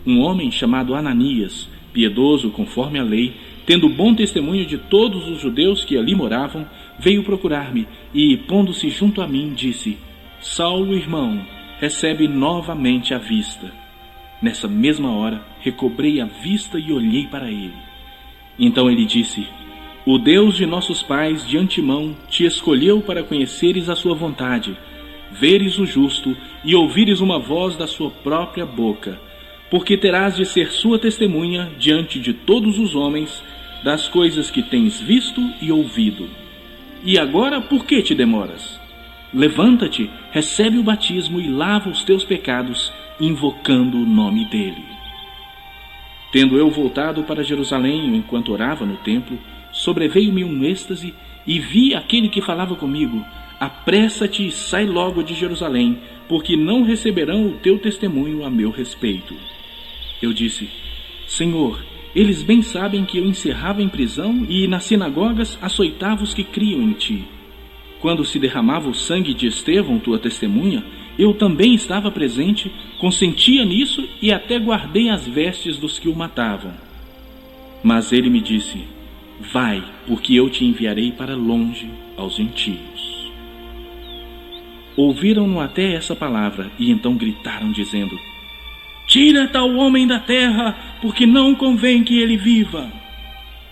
Um homem chamado Ananias, piedoso conforme a lei, tendo bom testemunho de todos os judeus que ali moravam, veio procurar-me e, pondo-se junto a mim, disse: Saulo, irmão, recebe novamente a vista. Nessa mesma hora, recobrei a vista e olhei para ele. Então ele disse: o Deus de nossos pais de antemão te escolheu para conheceres a sua vontade, veres o justo e ouvires uma voz da sua própria boca, porque terás de ser sua testemunha diante de todos os homens das coisas que tens visto e ouvido. E agora por que te demoras? Levanta-te, recebe o batismo e lava os teus pecados, invocando o nome dele. Tendo eu voltado para Jerusalém enquanto orava no templo, sobreveio-me um êxtase e vi aquele que falava comigo: apressa-te e sai logo de Jerusalém, porque não receberão o teu testemunho a meu respeito. Eu disse: Senhor, eles bem sabem que eu encerrava em prisão e nas sinagogas açoitava os que criam em ti. Quando se derramava o sangue de Estevão, tua testemunha, eu também estava presente, consentia nisso e até guardei as vestes dos que o matavam. Mas ele me disse: vai, porque eu te enviarei para longe aos gentios. Ouviram-no até essa palavra e então gritaram, dizendo: tira tal homem da terra, porque não convém que ele viva.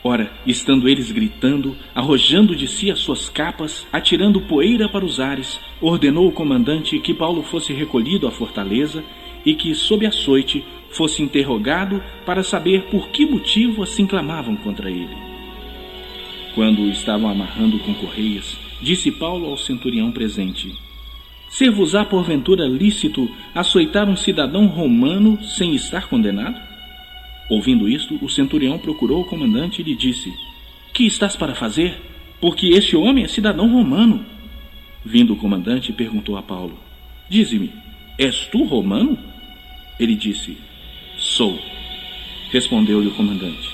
Ora, estando eles gritando, arrojando de si as suas capas, atirando poeira para os ares, ordenou o comandante que Paulo fosse recolhido à fortaleza e que, sob açoite, fosse interrogado para saber por que motivo assim clamavam contra ele. Quando o estavam amarrando com correias, disse Paulo ao centurião presente: ser-vos-á porventura lícito açoitar um cidadão romano sem estar condenado? Ouvindo isto, o centurião procurou o comandante e lhe disse: que estás para fazer? Porque este homem é cidadão romano. Vindo o comandante, perguntou a Paulo: dize-me, és tu romano? Ele disse: sou. Respondeu-lhe o comandante: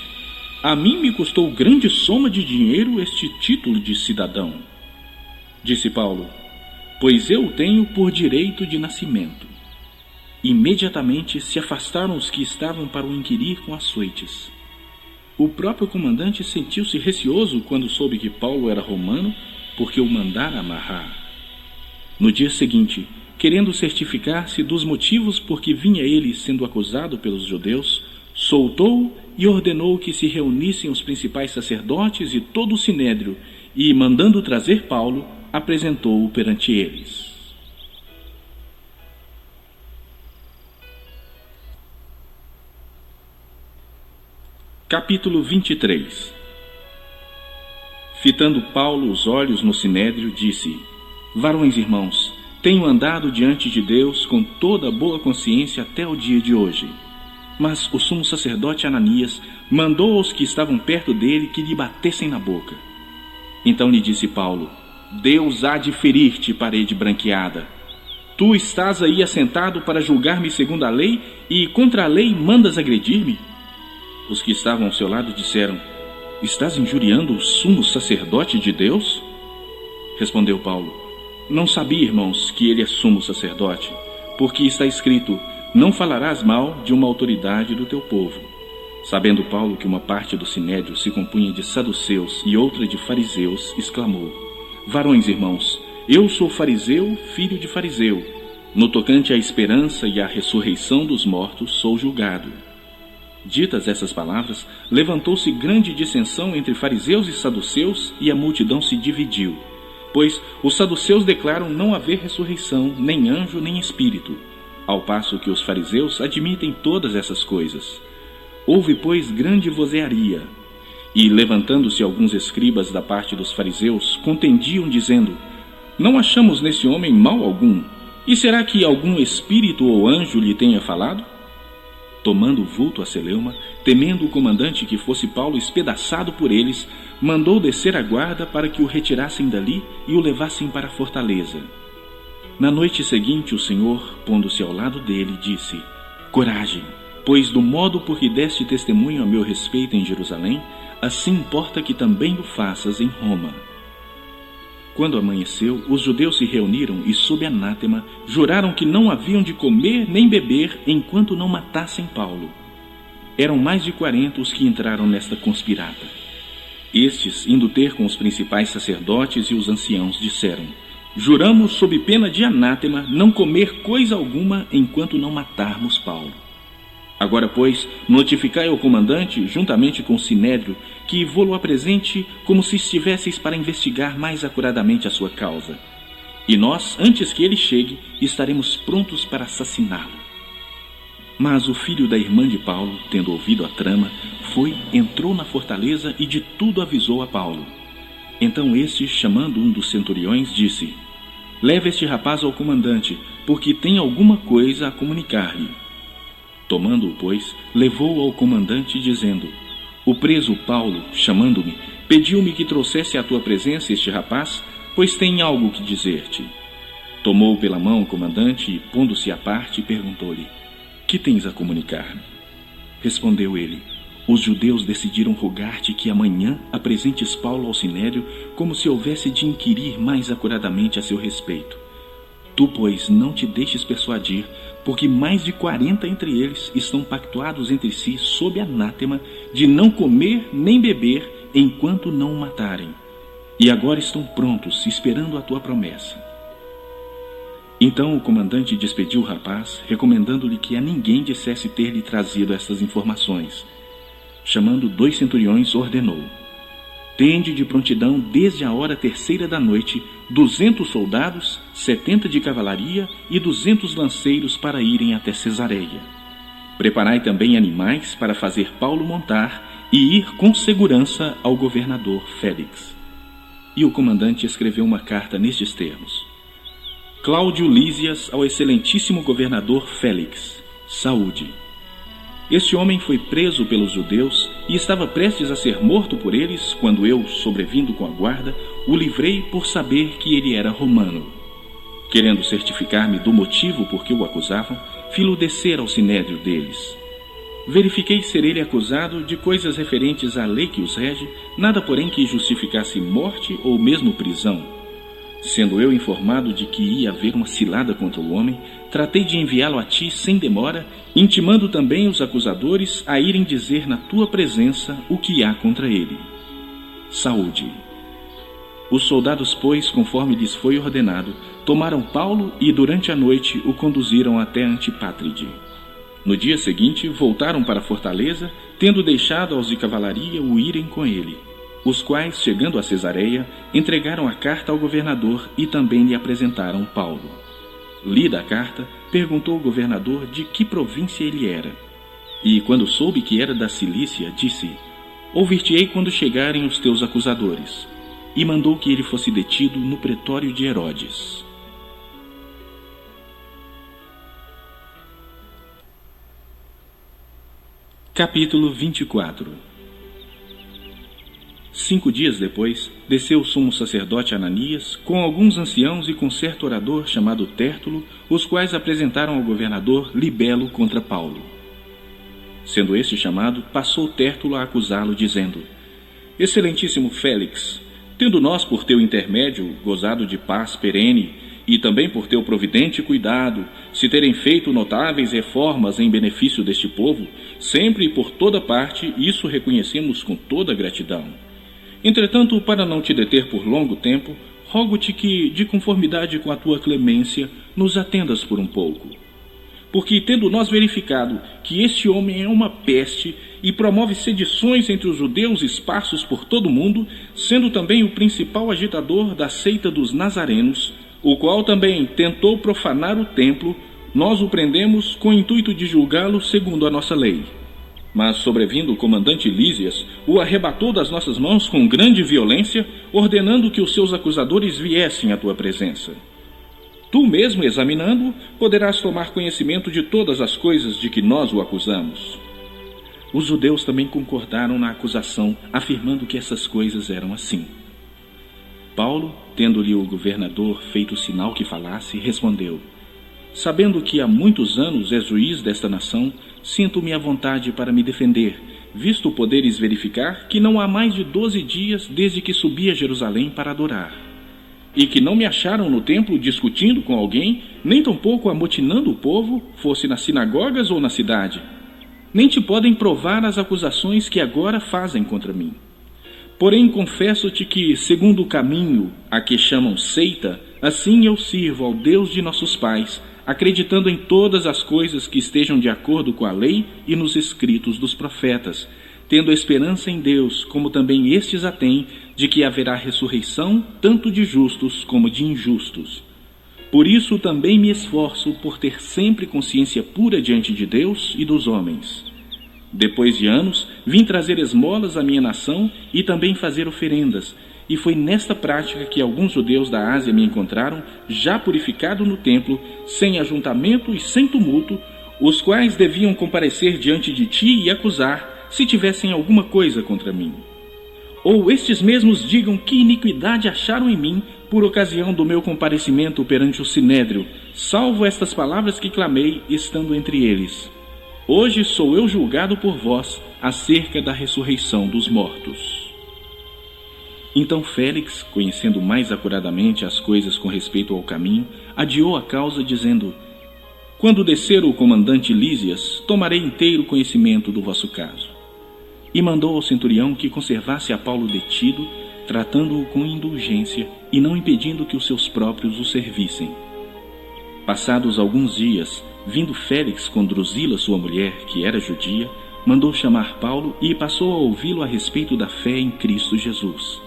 a mim me custou grande soma de dinheiro este título de cidadão. Disse Paulo: pois eu o tenho por direito de nascimento. Imediatamente se afastaram os que estavam para o inquirir com açoites. O próprio comandante sentiu-se receoso quando soube que Paulo era romano, porque o mandara amarrar. No dia seguinte, querendo certificar-se dos motivos por que vinha ele sendo acusado pelos judeus, soltou-o e ordenou que se reunissem os principais sacerdotes e todo o sinédrio, e, mandando trazer Paulo, apresentou-o perante eles. Capítulo 23. Fitando Paulo os olhos no sinédrio, disse: varões irmãos, tenho andado diante de Deus com toda boa consciência até o dia de hoje. Mas o sumo sacerdote Ananias mandou aos que estavam perto dele que lhe batessem na boca. Então lhe disse Paulo: Deus há de ferir-te, parede branqueada. Tu estás aí assentado para julgar-me segundo a lei, e contra a lei mandas agredir-me? Os que estavam ao seu lado disseram: estás injuriando o sumo sacerdote de Deus? Respondeu Paulo: não sabia, irmãos, que ele é sumo sacerdote, porque está escrito: não falarás mal de uma autoridade do teu povo. Sabendo Paulo que uma parte do sinédrio se compunha de saduceus e outra de fariseus, exclamou: varões irmãos, eu sou fariseu, filho de fariseu. No tocante à esperança e à ressurreição dos mortos, sou julgado. Ditas essas palavras, levantou-se grande dissensão entre fariseus e saduceus, e a multidão se dividiu. Pois os saduceus declaram não haver ressurreição, nem anjo, nem espírito, ao passo que os fariseus admitem todas essas coisas. Houve, pois, grande vozearia. E, levantando-se alguns escribas da parte dos fariseus, contendiam, dizendo: não achamos nesse homem mal algum. E será que algum espírito ou anjo lhe tenha falado? Tomando o vulto a celeuma, temendo o comandante que fosse Paulo espedaçado por eles, mandou descer a guarda para que o retirassem dali e o levassem para a fortaleza. Na noite seguinte, o Senhor, pondo-se ao lado dele, disse: Coragem, pois do modo por que deste testemunho a meu respeito em Jerusalém, assim importa que também o faças em Roma. Quando amanheceu, os judeus se reuniram e, sob anátema, juraram que não haviam de comer nem beber enquanto não matassem Paulo. Eram mais de 40 os que entraram nesta conspirata. Estes, indo ter com os principais sacerdotes e os anciãos, disseram: Juramos, sob pena de anátema, não comer coisa alguma enquanto não matarmos Paulo. Agora, pois, notificai ao comandante, juntamente com o sinédrio, que vô-lo apresente como se estivesseis para investigar mais acuradamente a sua causa. E nós, antes que ele chegue, estaremos prontos para assassiná-lo. Mas o filho da irmã de Paulo, tendo ouvido a trama, entrou na fortaleza e de tudo avisou a Paulo. Então este, chamando um dos centuriões, disse: Leve este rapaz ao comandante, porque tem alguma coisa a comunicar-lhe. Tomando-o, pois, levou-o ao comandante, dizendo: O preso Paulo, chamando-me, pediu-me que trouxesse à tua presença este rapaz, pois tem algo que dizer-te. Tomou-o pela mão o comandante e, pondo-se à parte, perguntou-lhe: Que tens a comunicar-me? Respondeu ele: Os judeus decidiram rogar-te que amanhã apresentes Paulo ao sinédrio, como se houvesse de inquirir mais acuradamente a seu respeito. Tu, pois, não te deixes persuadir, porque mais de 40 entre eles estão pactuados entre si sob anátema de não comer nem beber enquanto não o matarem. E agora estão prontos, esperando a tua promessa. Então o comandante despediu o rapaz, recomendando-lhe que a ninguém dissesse ter-lhe trazido estas informações. Chamando 2 centuriões, ordenou: Tende de prontidão desde a hora 3ª da noite 200 soldados, 70 de cavalaria e 200 lanceiros para irem até Cesareia. Preparai também animais para fazer Paulo montar e ir com segurança ao governador Félix. E o comandante escreveu uma carta nestes termos: Cláudio Lísias ao excelentíssimo governador Félix, saúde. Este homem foi preso pelos judeus e estava prestes a ser morto por eles, quando eu, sobrevindo com a guarda, o livrei por saber que ele era romano. Querendo certificar-me do motivo por que o acusavam, fi-lo descer ao sinédrio deles. Verifiquei ser ele acusado de coisas referentes à lei que os rege, nada porém que justificasse morte ou mesmo prisão. Sendo eu informado de que ia haver uma cilada contra o homem, tratei de enviá-lo a ti sem demora, intimando também os acusadores a irem dizer na tua presença o que há contra ele. Saúde. Os soldados, pois, conforme lhes foi ordenado, tomaram Paulo e durante a noite o conduziram até Antipátride. No dia seguinte voltaram para a fortaleza, tendo deixado aos de cavalaria o irem com ele, os quais, chegando a Cesareia, entregaram a carta ao governador e também lhe apresentaram Paulo. Lida a carta, perguntou o governador de que província ele era. E, quando soube que era da Cilícia, disse: Ouvir-te-ei quando chegarem os teus acusadores. E mandou que ele fosse detido no pretório de Herodes. Capítulo 24. 5 dias depois, desceu o sumo sacerdote Ananias, com alguns anciãos e com certo orador chamado Tértulo, os quais apresentaram ao governador libelo contra Paulo. Sendo este chamado, passou Tértulo a acusá-lo, dizendo: Excelentíssimo Félix, tendo nós por teu intermédio gozado de paz perene, e também por teu providente cuidado, se terem feito notáveis reformas em benefício deste povo, sempre e por toda parte, isso reconhecemos com toda gratidão. Entretanto, para não te deter por longo tempo, rogo-te que, de conformidade com a tua clemência, nos atendas por um pouco. Porque, tendo nós verificado que este homem é uma peste e promove sedições entre os judeus esparsos por todo o mundo, sendo também o principal agitador da seita dos nazarenos, o qual também tentou profanar o templo, nós o prendemos com o intuito de julgá-lo segundo a nossa lei. Mas, sobrevindo o comandante Lísias, o arrebatou das nossas mãos com grande violência, ordenando que os seus acusadores viessem à tua presença. Tu mesmo, examinando-o, poderás tomar conhecimento de todas as coisas de que nós o acusamos. Os judeus também concordaram na acusação, afirmando que essas coisas eram assim. Paulo, tendo-lhe o governador feito sinal que falasse, respondeu: Sabendo que há muitos anos és juiz desta nação, sinto-me à vontade para me defender, visto poderes verificar que não há mais de 12 dias desde que subi a Jerusalém para adorar, e que não me acharam no templo discutindo com alguém, nem tampouco amotinando o povo, fosse nas sinagogas ou na cidade. Nem te podem provar as acusações que agora fazem contra mim. Porém, confesso-te que, segundo o caminho a que chamam seita, assim eu sirvo ao Deus de nossos pais, acreditando em todas as coisas que estejam de acordo com a lei e nos escritos dos profetas, tendo esperança em Deus, como também estes a têm, de que haverá ressurreição tanto de justos como de injustos. Por isso também me esforço por ter sempre consciência pura diante de Deus e dos homens. Depois de anos, vim trazer esmolas à minha nação e também fazer oferendas, e foi nesta prática que alguns judeus da Ásia me encontraram, já purificado no templo, sem ajuntamento e sem tumulto, os quais deviam comparecer diante de ti e acusar, se tivessem alguma coisa contra mim. Ou estes mesmos digam que iniquidade acharam em mim por ocasião do meu comparecimento perante o Sinédrio, salvo estas palavras que clamei, estando entre eles: Hoje sou eu julgado por vós acerca da ressurreição dos mortos. Então Félix, conhecendo mais acuradamente as coisas com respeito ao caminho, adiou a causa, dizendo: Quando descer o comandante Lísias, tomarei inteiro conhecimento do vosso caso. E mandou ao centurião que conservasse a Paulo detido, tratando-o com indulgência e não impedindo que os seus próprios o servissem. Passados alguns dias, vindo Félix com Drusila, sua mulher, que era judia, mandou chamar Paulo e passou a ouvi-lo a respeito da fé em Cristo Jesus.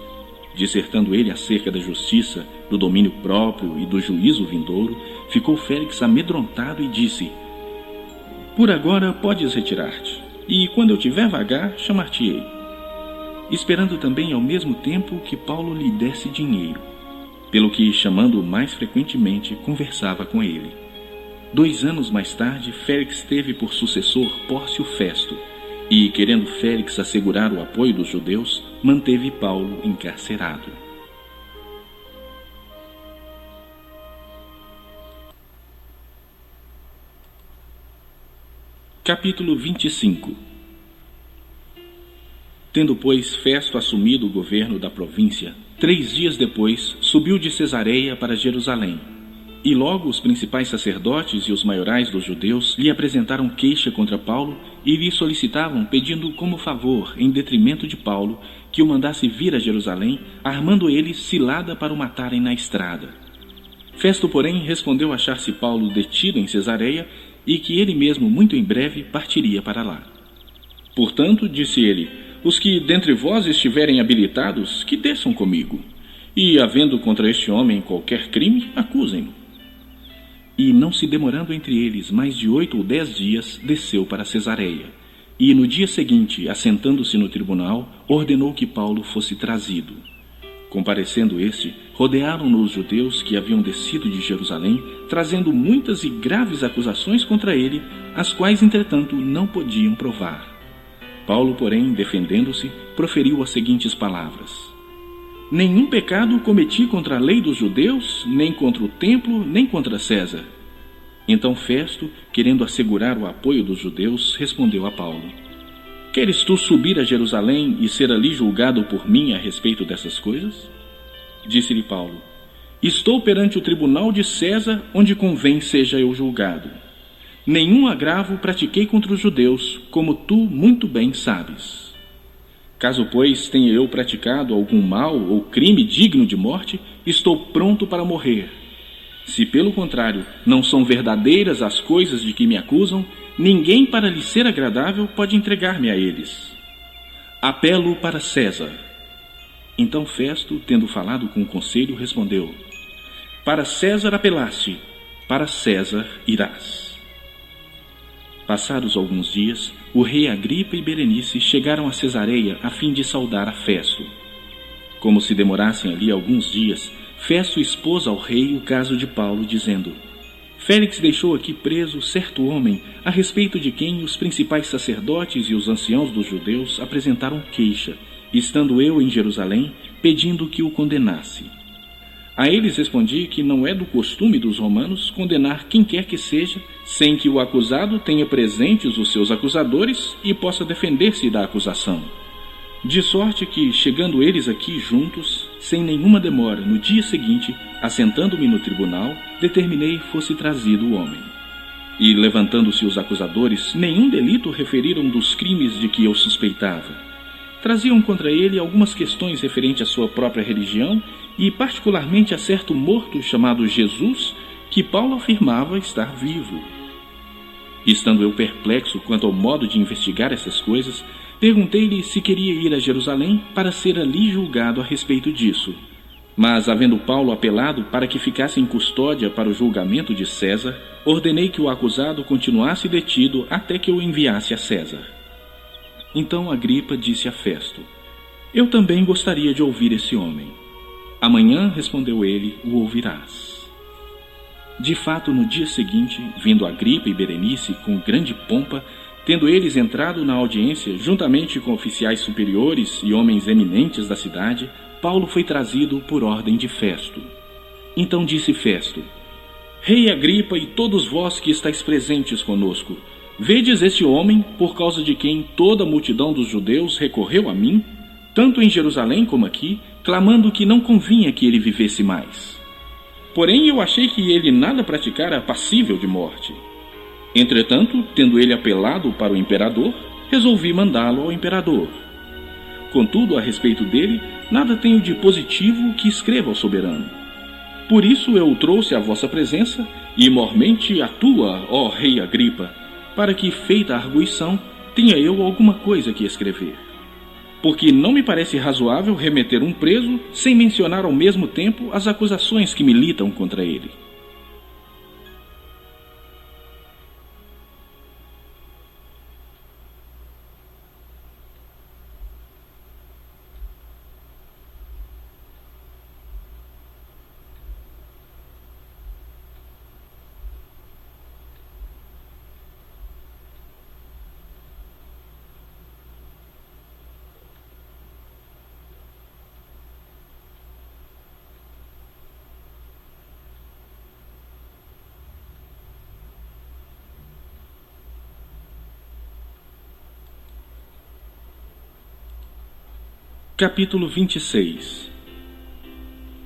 Dissertando ele acerca da justiça, do domínio próprio e do juízo vindouro, ficou Félix amedrontado e disse: Por agora podes retirar-te, e quando eu tiver vagar, chamar-te-ei. Esperando também ao mesmo tempo que Paulo lhe desse dinheiro, pelo que, chamando-o mais frequentemente, conversava com ele. 2 anos mais tarde, Félix teve por sucessor Pórcio Festo, e, querendo Félix assegurar o apoio dos judeus, manteve Paulo encarcerado. Capítulo 25. Tendo, pois, Festo assumido o governo da província, 3 dias depois, subiu de Cesareia para Jerusalém. E logo os principais sacerdotes e os maiorais dos judeus lhe apresentaram queixa contra Paulo e lhe solicitavam, pedindo como favor, em detrimento de Paulo, que o mandasse vir a Jerusalém, armando eles cilada para o matarem na estrada. Festo, porém, respondeu achar-se Paulo detido em Cesareia e que ele mesmo, muito em breve, partiria para lá. Portanto, disse ele: Os que dentre vós estiverem habilitados, que desçam comigo, e, havendo contra este homem qualquer crime, acusem-no. E, não se demorando entre eles mais de 8 ou 10 dias, desceu para Cesareia. E, no dia seguinte, assentando-se no tribunal, ordenou que Paulo fosse trazido. Comparecendo este, rodearam-no os judeus que haviam descido de Jerusalém, trazendo muitas e graves acusações contra ele, as quais, entretanto, não podiam provar. Paulo, porém, defendendo-se, proferiu as seguintes palavras: Nenhum pecado cometi contra a lei dos judeus, nem contra o templo, nem contra César. Então Festo, querendo assegurar o apoio dos judeus, respondeu a Paulo: Queres tu subir a Jerusalém e ser ali julgado por mim a respeito dessas coisas? Disse-lhe Paulo: Estou perante o tribunal de César, onde convém seja eu julgado. Nenhum agravo pratiquei contra os judeus, como tu muito bem sabes. Caso, pois, tenha eu praticado algum mal ou crime digno de morte, estou pronto para morrer. Se, pelo contrário, não são verdadeiras as coisas de que me acusam, ninguém, para lhe ser agradável, pode entregar-me a eles. Apelo para César. Então Festo, tendo falado com o conselho, respondeu: Para César apelaste, para César irás. Passados alguns dias, o rei Agripa e Berenice chegaram a Cesareia a fim de saudar a Festo. Como se demorassem ali alguns dias, Festo expôs ao rei o caso de Paulo, dizendo: Félix deixou aqui preso certo homem, a respeito de quem os principais sacerdotes e os anciãos dos judeus apresentaram queixa, estando eu em Jerusalém, pedindo que o condenasse. A eles respondi que não é do costume dos romanos condenar quem quer que seja, sem que o acusado tenha presentes os seus acusadores e possa defender-se da acusação. De sorte que, chegando eles aqui juntos, sem nenhuma demora, no dia seguinte, assentando-me no tribunal, determinei fosse trazido o homem. E, levantando-se os acusadores, nenhum delito referiram dos crimes de que eu suspeitava. Traziam contra ele algumas questões referentes à sua própria religião e particularmente a certo morto chamado Jesus, que Paulo afirmava estar vivo. Estando eu perplexo quanto ao modo de investigar essas coisas, perguntei-lhe se queria ir a Jerusalém para ser ali julgado a respeito disso. Mas, havendo Paulo apelado para que ficasse em custódia para o julgamento de César, ordenei que o acusado continuasse detido até que eu enviasse a César. Então Agripa disse a Festo: Eu também gostaria de ouvir esse homem. Amanhã, respondeu ele, o ouvirás. De fato, no dia seguinte, vindo Agripa e Berenice com grande pompa, tendo eles entrado na audiência juntamente com oficiais superiores e homens eminentes da cidade, Paulo foi trazido por ordem de Festo. Então disse Festo: Rei Agripa e todos vós que estáis presentes conosco, vedes este homem, por causa de quem toda a multidão dos judeus recorreu a mim, tanto em Jerusalém como aqui, clamando que não convinha que ele vivesse mais. Porém, eu achei que ele nada praticara passível de morte. Entretanto, tendo ele apelado para o imperador, resolvi mandá-lo ao imperador. Contudo, a respeito dele, nada tenho de positivo que escreva ao soberano. Por isso eu o trouxe à vossa presença, e mormente a tua, ó rei Agripa, para que, feita a arguição, tenha eu alguma coisa que escrever. Porque não me parece razoável remeter um preso sem mencionar ao mesmo tempo as acusações que militam contra ele. Capítulo 26.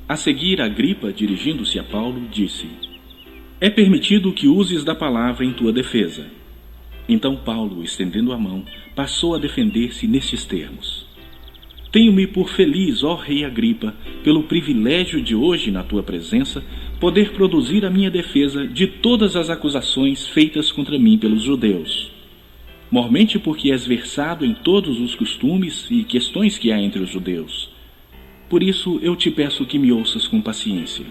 A seguir, Agripa, dirigindo-se a Paulo, disse: É permitido que uses da palavra em tua defesa. Então Paulo, estendendo a mão, passou a defender-se nestes termos: Tenho-me por feliz, ó rei Agripa, pelo privilégio de hoje, na tua presença, poder produzir a minha defesa de todas as acusações feitas contra mim pelos judeus. Mormente porque és versado em todos os costumes e questões que há entre os judeus. Por isso eu te peço que me ouças com paciência.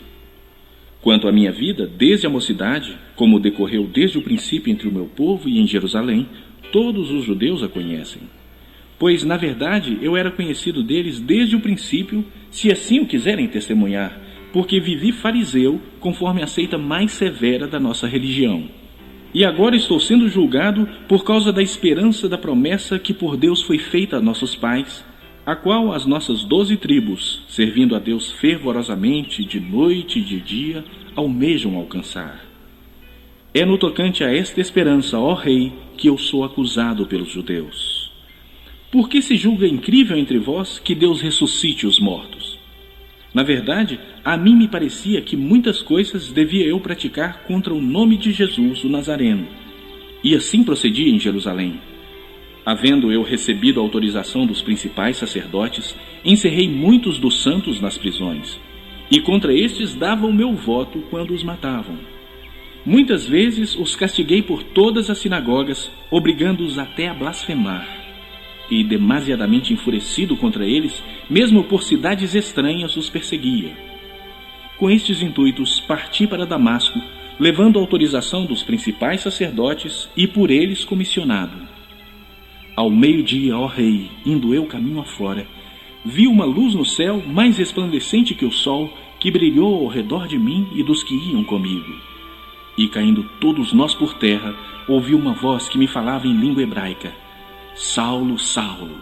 Quanto à minha vida, desde a mocidade, como decorreu desde o princípio entre o meu povo e em Jerusalém, todos os judeus a conhecem. Pois, na verdade, eu era conhecido deles desde o princípio, se assim o quiserem testemunhar, porque vivi fariseu, conforme a seita mais severa da nossa religião. E agora estou sendo julgado por causa da esperança da promessa que por Deus foi feita a nossos pais, a qual as nossas 12 tribos, servindo a Deus fervorosamente de noite e de dia, almejam alcançar. É no tocante a esta esperança, ó rei, que eu sou acusado pelos judeus. Por que se julga incrível entre vós que Deus ressuscite os mortos? Na verdade, a mim me parecia que muitas coisas devia eu praticar contra o nome de Jesus, o Nazareno. E assim procedi em Jerusalém. Havendo eu recebido a autorização dos principais sacerdotes, encerrei muitos dos santos nas prisões, e contra estes dava o meu voto quando os matavam. Muitas vezes os castiguei por todas as sinagogas, obrigando-os até a blasfemar. E, demasiadamente enfurecido contra eles, mesmo por cidades estranhas os perseguia. Com estes intuitos, parti para Damasco, levando a autorização dos principais sacerdotes e por eles comissionado. Ao meio-dia, ó rei, indo eu caminho afora, vi uma luz no céu mais resplandecente que o sol que brilhou ao redor de mim e dos que iam comigo. E caindo todos nós por terra, ouvi uma voz que me falava em língua hebraica: Saulo, Saulo,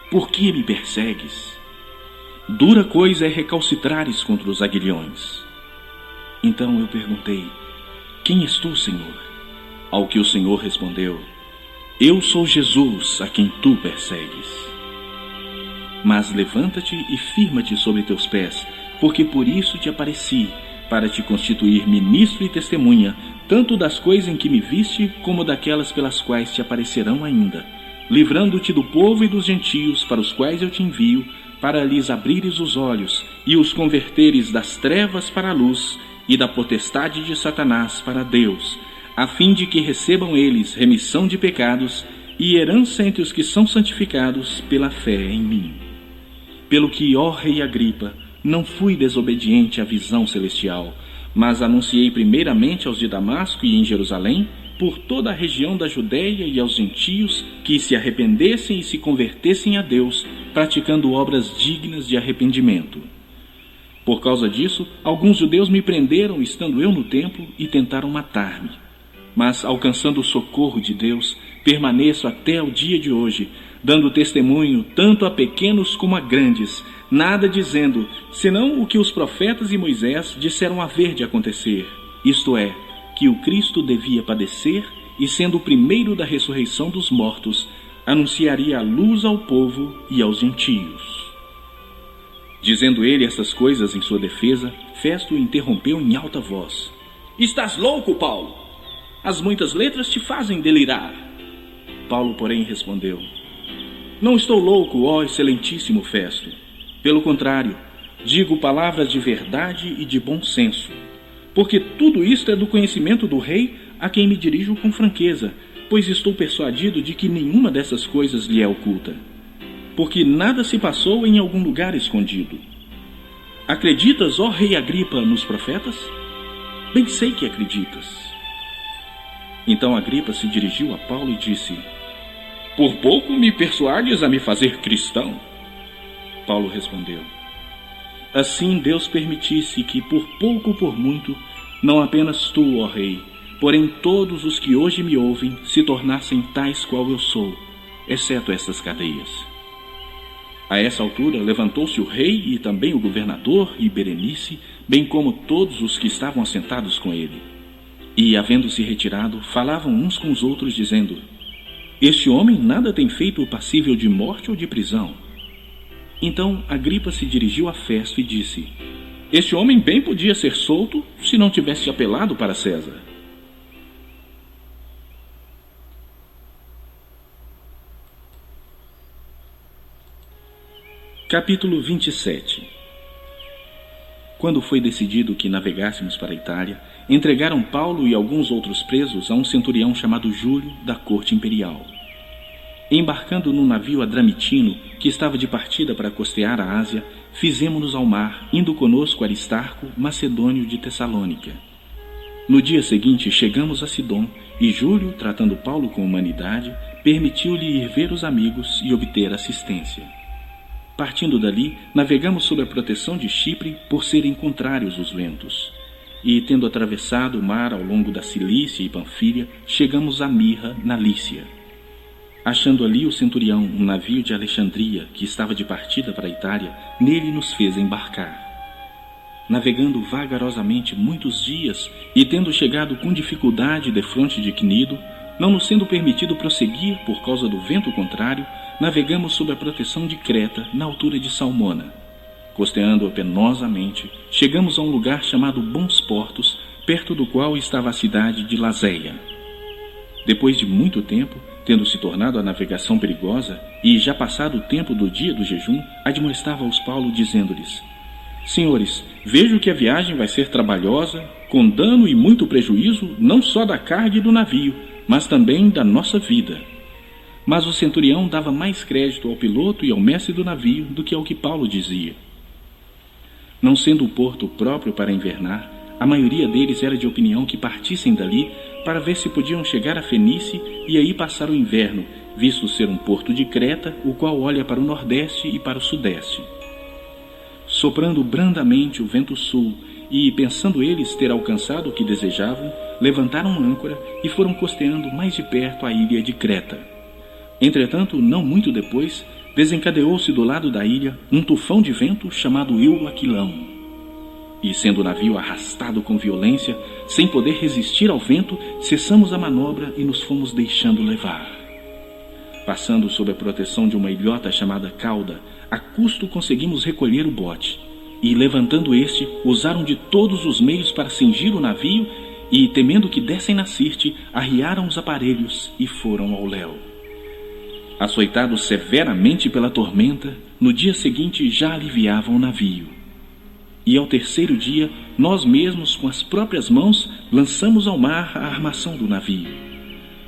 por que me persegues? Dura coisa é recalcitrares contra os aguilhões. Então eu perguntei: quem és tu, Senhor? Ao que o Senhor respondeu: eu sou Jesus, a quem tu persegues. Mas levanta-te e firma-te sobre teus pés, porque por isso te apareci, para te constituir ministro e testemunha, tanto das coisas em que me viste, como daquelas pelas quais te aparecerão ainda, livrando-te do povo e dos gentios, para os quais eu te envio, para lhes abrires os olhos, e os converteres das trevas para a luz, e da potestade de Satanás para Deus, a fim de que recebam eles remissão de pecados e herança entre os que são santificados pela fé em mim. Pelo que, ó rei Agripa, não fui desobediente à visão celestial, mas anunciei primeiramente aos de Damasco e em Jerusalém, por toda a região da Judéia e aos gentios, que se arrependessem e se convertessem a Deus, praticando obras dignas de arrependimento. Por causa disso, alguns judeus me prenderam estando eu no templo e tentaram matar-me. Mas, alcançando o socorro de Deus, permaneço até o dia de hoje, dando testemunho tanto a pequenos como a grandes, nada dizendo, senão o que os profetas e Moisés disseram haver de acontecer, isto é, que o Cristo devia padecer e, sendo o primeiro da ressurreição dos mortos, anunciaria a luz ao povo e aos gentios. Dizendo ele estas coisas em sua defesa, Festo o interrompeu em alta voz: estás louco, Paulo? As muitas letras te fazem delirar. Paulo, porém, respondeu: não estou louco, ó excelentíssimo Festo. Pelo contrário, digo palavras de verdade e de bom senso, porque tudo isto é do conhecimento do rei, a quem me dirijo com franqueza, pois estou persuadido de que nenhuma dessas coisas lhe é oculta, porque nada se passou em algum lugar escondido. Acreditas, ó rei Agripa, nos profetas? Bem sei que acreditas. Então Agripa se dirigiu a Paulo e disse: por pouco me persuades a me fazer cristão. Paulo respondeu: assim Deus permitisse que, por pouco ou por muito, não apenas tu, ó rei, porém todos os que hoje me ouvem se tornassem tais qual eu sou, exceto estas cadeias. A essa altura levantou-se o rei e também o governador e Berenice, bem como todos os que estavam assentados com ele. E, havendo-se retirado, falavam uns com os outros, dizendo: este homem nada tem feito passível de morte ou de prisão. Então Agripa se dirigiu a Festo e disse: este homem bem podia ser solto se não tivesse apelado para César. Capítulo 27. Quando foi decidido que navegássemos para a Itália, entregaram Paulo e alguns outros presos a um centurião chamado Júlio, da corte imperial. Embarcando num navio adramitino, que estava de partida para costear a Ásia, fizemo-nos ao mar, indo conosco Aristarco, macedônio de Tessalônica. No dia seguinte chegamos a Sidom, e Júlio, tratando Paulo com humanidade, permitiu-lhe ir ver os amigos e obter assistência. Partindo dali, navegamos sob a proteção de Chipre, por serem contrários os ventos. E, tendo atravessado o mar ao longo da Cilícia e Panfília, chegamos a Mirra, na Lícia. Achando ali o centurião um navio de Alexandria, que estava de partida para a Itália, nele nos fez embarcar. Navegando vagarosamente muitos dias, e tendo chegado com dificuldade defronte de Cnido, não nos sendo permitido prosseguir por causa do vento contrário, navegamos sob a proteção de Creta, na altura de Salmona. Costeando-a penosamente, chegamos a um lugar chamado Bons Portos, perto do qual estava a cidade de Lazéia. Depois de muito tempo, tendo se tornado a navegação perigosa, e já passado o tempo do dia do jejum, admoestava-os Paulo, dizendo-lhes: senhores, vejo que a viagem vai ser trabalhosa, com dano e muito prejuízo, não só da carga e do navio, mas também da nossa vida. Mas o centurião dava mais crédito ao piloto e ao mestre do navio do que ao que Paulo dizia. Não sendo o porto próprio para invernar, a maioria deles era de opinião que partissem dali para ver se podiam chegar a Fenície e aí passar o inverno, visto ser um porto de Creta, o qual olha para o nordeste e para o sudeste. soprando brandamente o vento sul, e, pensando eles ter alcançado o que desejavam, levantaram âncora e foram costeando mais de perto a ilha de Creta. Entretanto, não muito depois, desencadeou-se do lado da ilha um tufão de vento chamado Euroaquilão. E, sendo o navio arrastado com violência, sem poder resistir ao vento, cessamos a manobra e nos fomos deixando levar. Passando sob a proteção de uma ilhota chamada Cauda, a custo conseguimos recolher o bote, e, levantando este, usaram de todos os meios para cingir o navio e, temendo que dessem na Sirte, arriaram os aparelhos e foram ao léu. Açoitados severamente pela tormenta, no dia seguinte já aliviavam o navio. E ao terceiro dia, nós mesmos, com as próprias mãos, lançamos ao mar a armação do navio.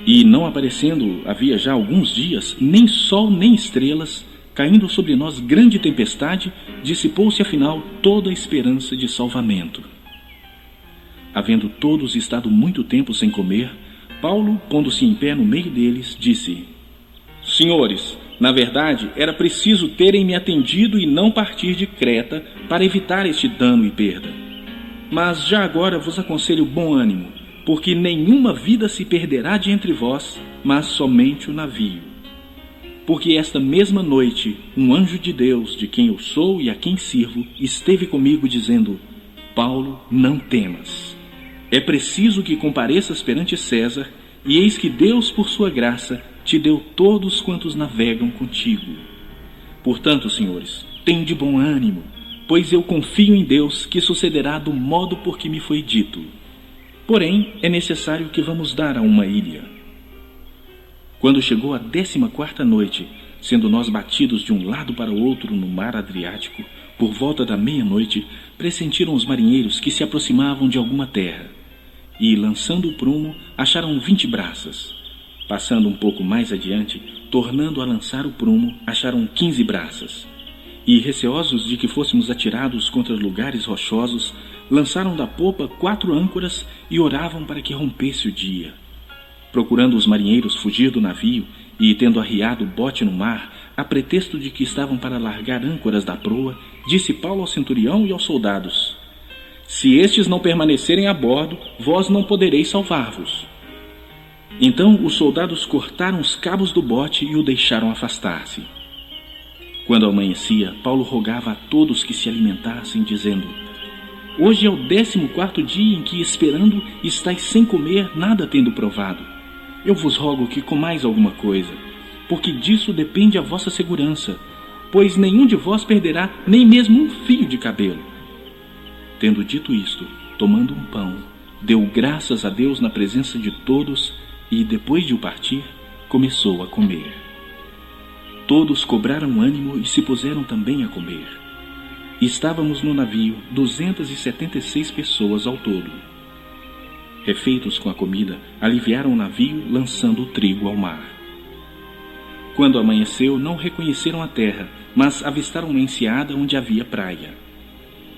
E, não aparecendo havia já alguns dias, nem sol nem estrelas, caindo sobre nós grande tempestade, dissipou-se afinal toda a esperança de salvamento. Havendo todos estado muito tempo sem comer, Paulo, pondo-se em pé no meio deles, disse: Senhores, na verdade, era preciso terem me atendido e não partir de Creta para evitar este dano e perda. Mas já agora vos aconselho bom ânimo, porque nenhuma vida se perderá de entre vós, mas somente o navio. Porque esta mesma noite, um anjo de Deus, de quem eu sou e a quem sirvo, esteve comigo dizendo: Paulo, não temas. É preciso que compareças perante César, e eis que Deus, por sua graça, te deu todos quantos navegam contigo. Portanto, senhores, tende bom ânimo, pois eu confio em Deus que sucederá do modo por que me foi dito. Porém, é necessário que vamos dar a uma ilha. Quando chegou a 14ª noite, sendo nós batidos de um lado para o outro no mar Adriático, por volta da meia-noite, pressentiram os marinheiros que se aproximavam de alguma terra. E, lançando o prumo, acharam 20 braças. Passando um pouco mais adiante, tornando a lançar o prumo, acharam 15 braças. E, receosos de que fôssemos atirados contra lugares rochosos, lançaram da popa 4 âncoras e oravam para que rompesse o dia. Procurando os marinheiros fugir do navio e, tendo arriado o bote no mar, a pretexto de que estavam para largar âncoras da proa, disse Paulo ao centurião e aos soldados: Se estes não permanecerem a bordo, vós não podereis salvar-vos. Então os soldados cortaram os cabos do bote e o deixaram afastar-se. Quando amanhecia, Paulo rogava a todos que se alimentassem, dizendo: Hoje é o 14º dia em que, esperando, estáis sem comer, nada tendo provado. Eu vos rogo que comais alguma coisa, porque disso depende a vossa segurança, pois nenhum de vós perderá nem mesmo um fio de cabelo. Tendo dito isto, tomando um pão, deu graças a Deus na presença de todos e, depois de o partir, começou a comer. Todos cobraram ânimo e se puseram também a comer. Estávamos no navio 276 pessoas ao todo. Refeitos com a comida, aliviaram o navio, lançando o trigo ao mar. Quando amanheceu, não reconheceram a terra, mas avistaram uma enseada onde havia praia.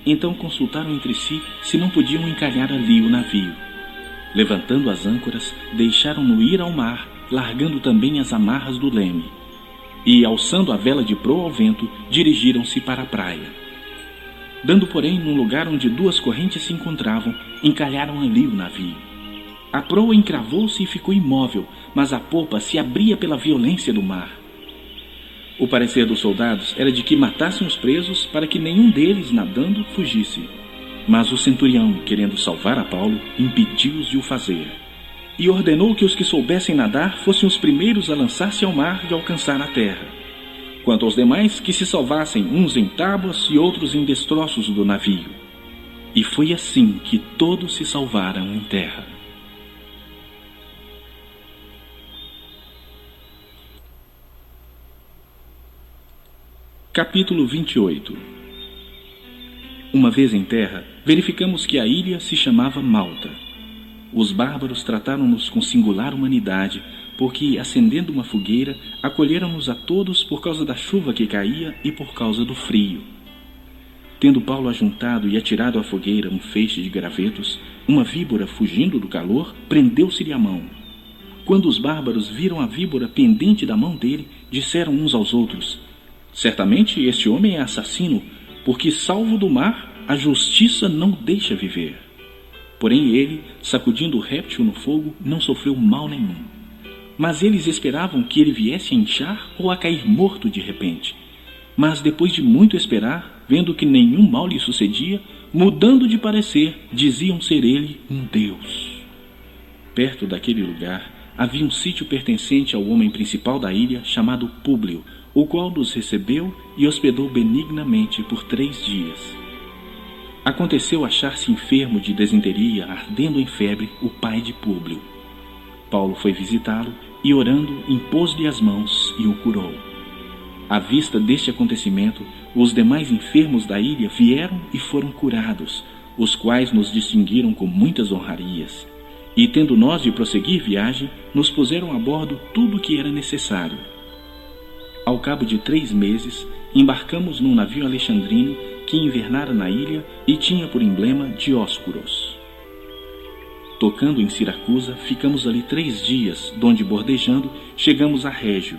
Então consultaram entre si se não podiam encalhar ali o navio. Levantando as âncoras, deixaram-no ir ao mar, largando também as amarras do leme. E, alçando a vela de proa ao vento, dirigiram-se para a praia. Dando, porém, num lugar onde 2 correntes se encontravam, encalharam ali o navio. A proa encravou-se e ficou imóvel, mas a popa se abria pela violência do mar. O parecer dos soldados era de que matassem os presos para que nenhum deles, nadando, fugisse. Mas o centurião, querendo salvar a Paulo, impediu-os de o fazer. E ordenou que os que soubessem nadar fossem os primeiros a lançar-se ao mar e alcançar a terra. Quanto aos demais, que se salvassem uns em tábuas e outros em destroços do navio. E foi assim que todos se salvaram em terra. Capítulo 28. Uma vez em terra, verificamos que a ilha se chamava Malta. Os bárbaros trataram-nos com singular humanidade, porque, acendendo uma fogueira, acolheram-nos a todos por causa da chuva que caía e por causa do frio. Tendo Paulo ajuntado e atirado à fogueira um feixe de gravetos, uma víbora, fugindo do calor, prendeu-se-lhe a mão. Quando os bárbaros viram a víbora pendente da mão dele, disseram uns aos outros: Certamente este homem é assassino, porque salvo do mar, a justiça não deixa viver. Porém ele, sacudindo o réptil no fogo, não sofreu mal nenhum. Mas eles esperavam que ele viesse a inchar ou a cair morto de repente. Mas depois de muito esperar, vendo que nenhum mal lhe sucedia, mudando de parecer, diziam ser ele um deus. Perto daquele lugar havia um sítio pertencente ao homem principal da ilha, chamado Públio, o qual nos recebeu e hospedou benignamente por 3 dias. Aconteceu achar-se enfermo de desinteria, ardendo em febre, o pai de Públio. Paulo foi visitá-lo e, orando, impôs-lhe as mãos e o curou. À vista deste acontecimento, os demais enfermos da ilha vieram e foram curados, os quais nos distinguiram com muitas honrarias. E, tendo nós de prosseguir viagem, nos puseram a bordo tudo o que era necessário. Ao cabo de 3 meses, embarcamos num navio alexandrino que invernara na ilha e tinha por emblema Dióscuros. Tocando em Siracusa, ficamos ali 3 dias, donde, bordejando, chegamos a Régio.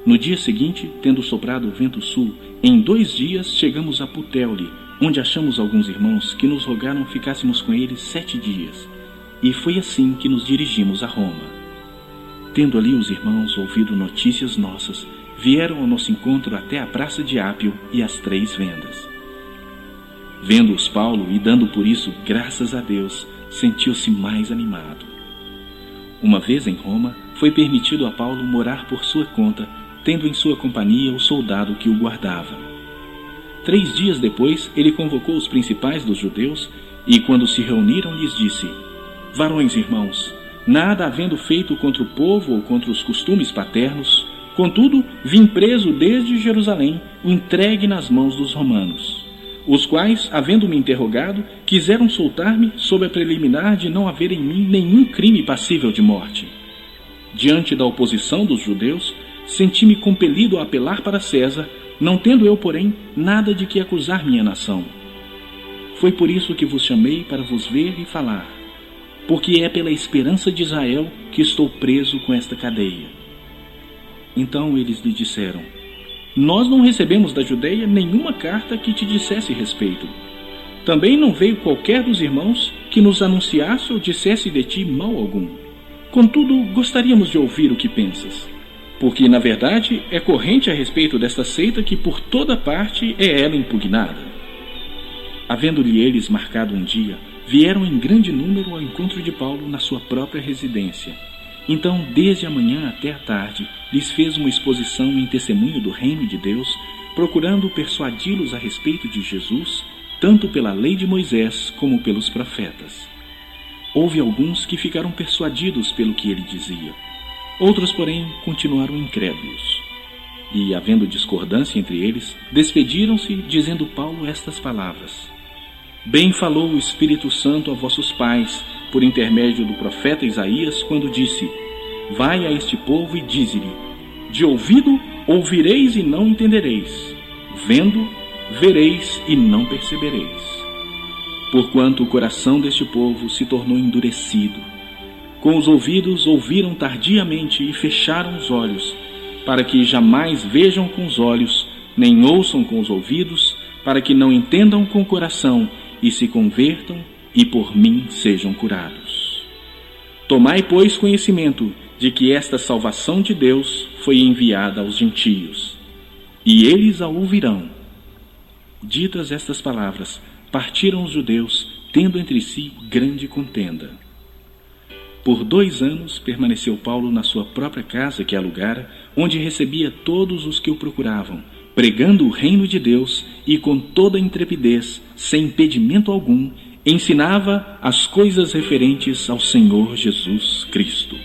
No dia seguinte, tendo soprado o vento sul, em 2 dias chegamos a Puteoli, onde achamos alguns irmãos que nos rogaram ficássemos com eles 7 dias. E foi assim que nos dirigimos a Roma. Tendo ali os irmãos ouvido notícias nossas, vieram ao nosso encontro até a praça de Ápio e as 3 vendas. Vendo-os Paulo e dando por isso graças a Deus, sentiu-se mais animado. Uma vez em Roma, foi permitido a Paulo morar por sua conta, tendo em sua companhia o soldado que o guardava. 3 dias depois, ele convocou os principais dos judeus e, quando se reuniram, lhes disse: Varões irmãos, nada havendo feito contra o povo ou contra os costumes paternos, contudo, vim preso desde Jerusalém, entregue nas mãos dos romanos, os quais, havendo-me interrogado, quiseram soltar-me sob a preliminar de não haver em mim nenhum crime passível de morte. Diante da oposição dos judeus, senti-me compelido a apelar para César, não tendo eu, porém, nada de que acusar minha nação. Foi por isso que vos chamei para vos ver e falar, porque é pela esperança de Israel que estou preso com esta cadeia. Então eles lhe disseram: Nós não recebemos da Judeia nenhuma carta que te dissesse respeito. Também não veio qualquer dos irmãos que nos anunciasse ou dissesse de ti mal algum. Contudo, gostaríamos de ouvir o que pensas, porque, na verdade, é corrente a respeito desta seita que por toda parte é ela impugnada. Havendo-lhe eles marcado um dia, vieram em grande número ao encontro de Paulo na sua própria residência. Então, desde a manhã até a tarde, lhes fez uma exposição em testemunho do reino de Deus, procurando persuadi-los a respeito de Jesus, tanto pela lei de Moisés como pelos profetas. Houve alguns que ficaram persuadidos pelo que ele dizia. Outros, porém, continuaram incrédulos. E, havendo discordância entre eles, despediram-se, dizendo Paulo estas palavras: Bem falou o Espírito Santo a vossos pais, por intermédio do profeta Isaías, quando disse: Vai a este povo e dize-lhe: De ouvido ouvireis e não entendereis, vendo, vereis e não percebereis. Porquanto o coração deste povo se tornou endurecido. Com os ouvidos ouviram tardiamente e fecharam os olhos, para que jamais vejam com os olhos, nem ouçam com os ouvidos, para que não entendam com o coração e se convertam e por mim sejam curados. Tomai, pois, conhecimento de que esta salvação de Deus foi enviada aos gentios, e eles a ouvirão. Ditas estas palavras, partiram os judeus, tendo entre si grande contenda. Por 2 anos permaneceu Paulo na sua própria casa que alugara, onde recebia todos os que o procuravam, pregando o reino de Deus e com toda intrepidez, sem impedimento algum, ensinava as coisas referentes ao Senhor Jesus Cristo.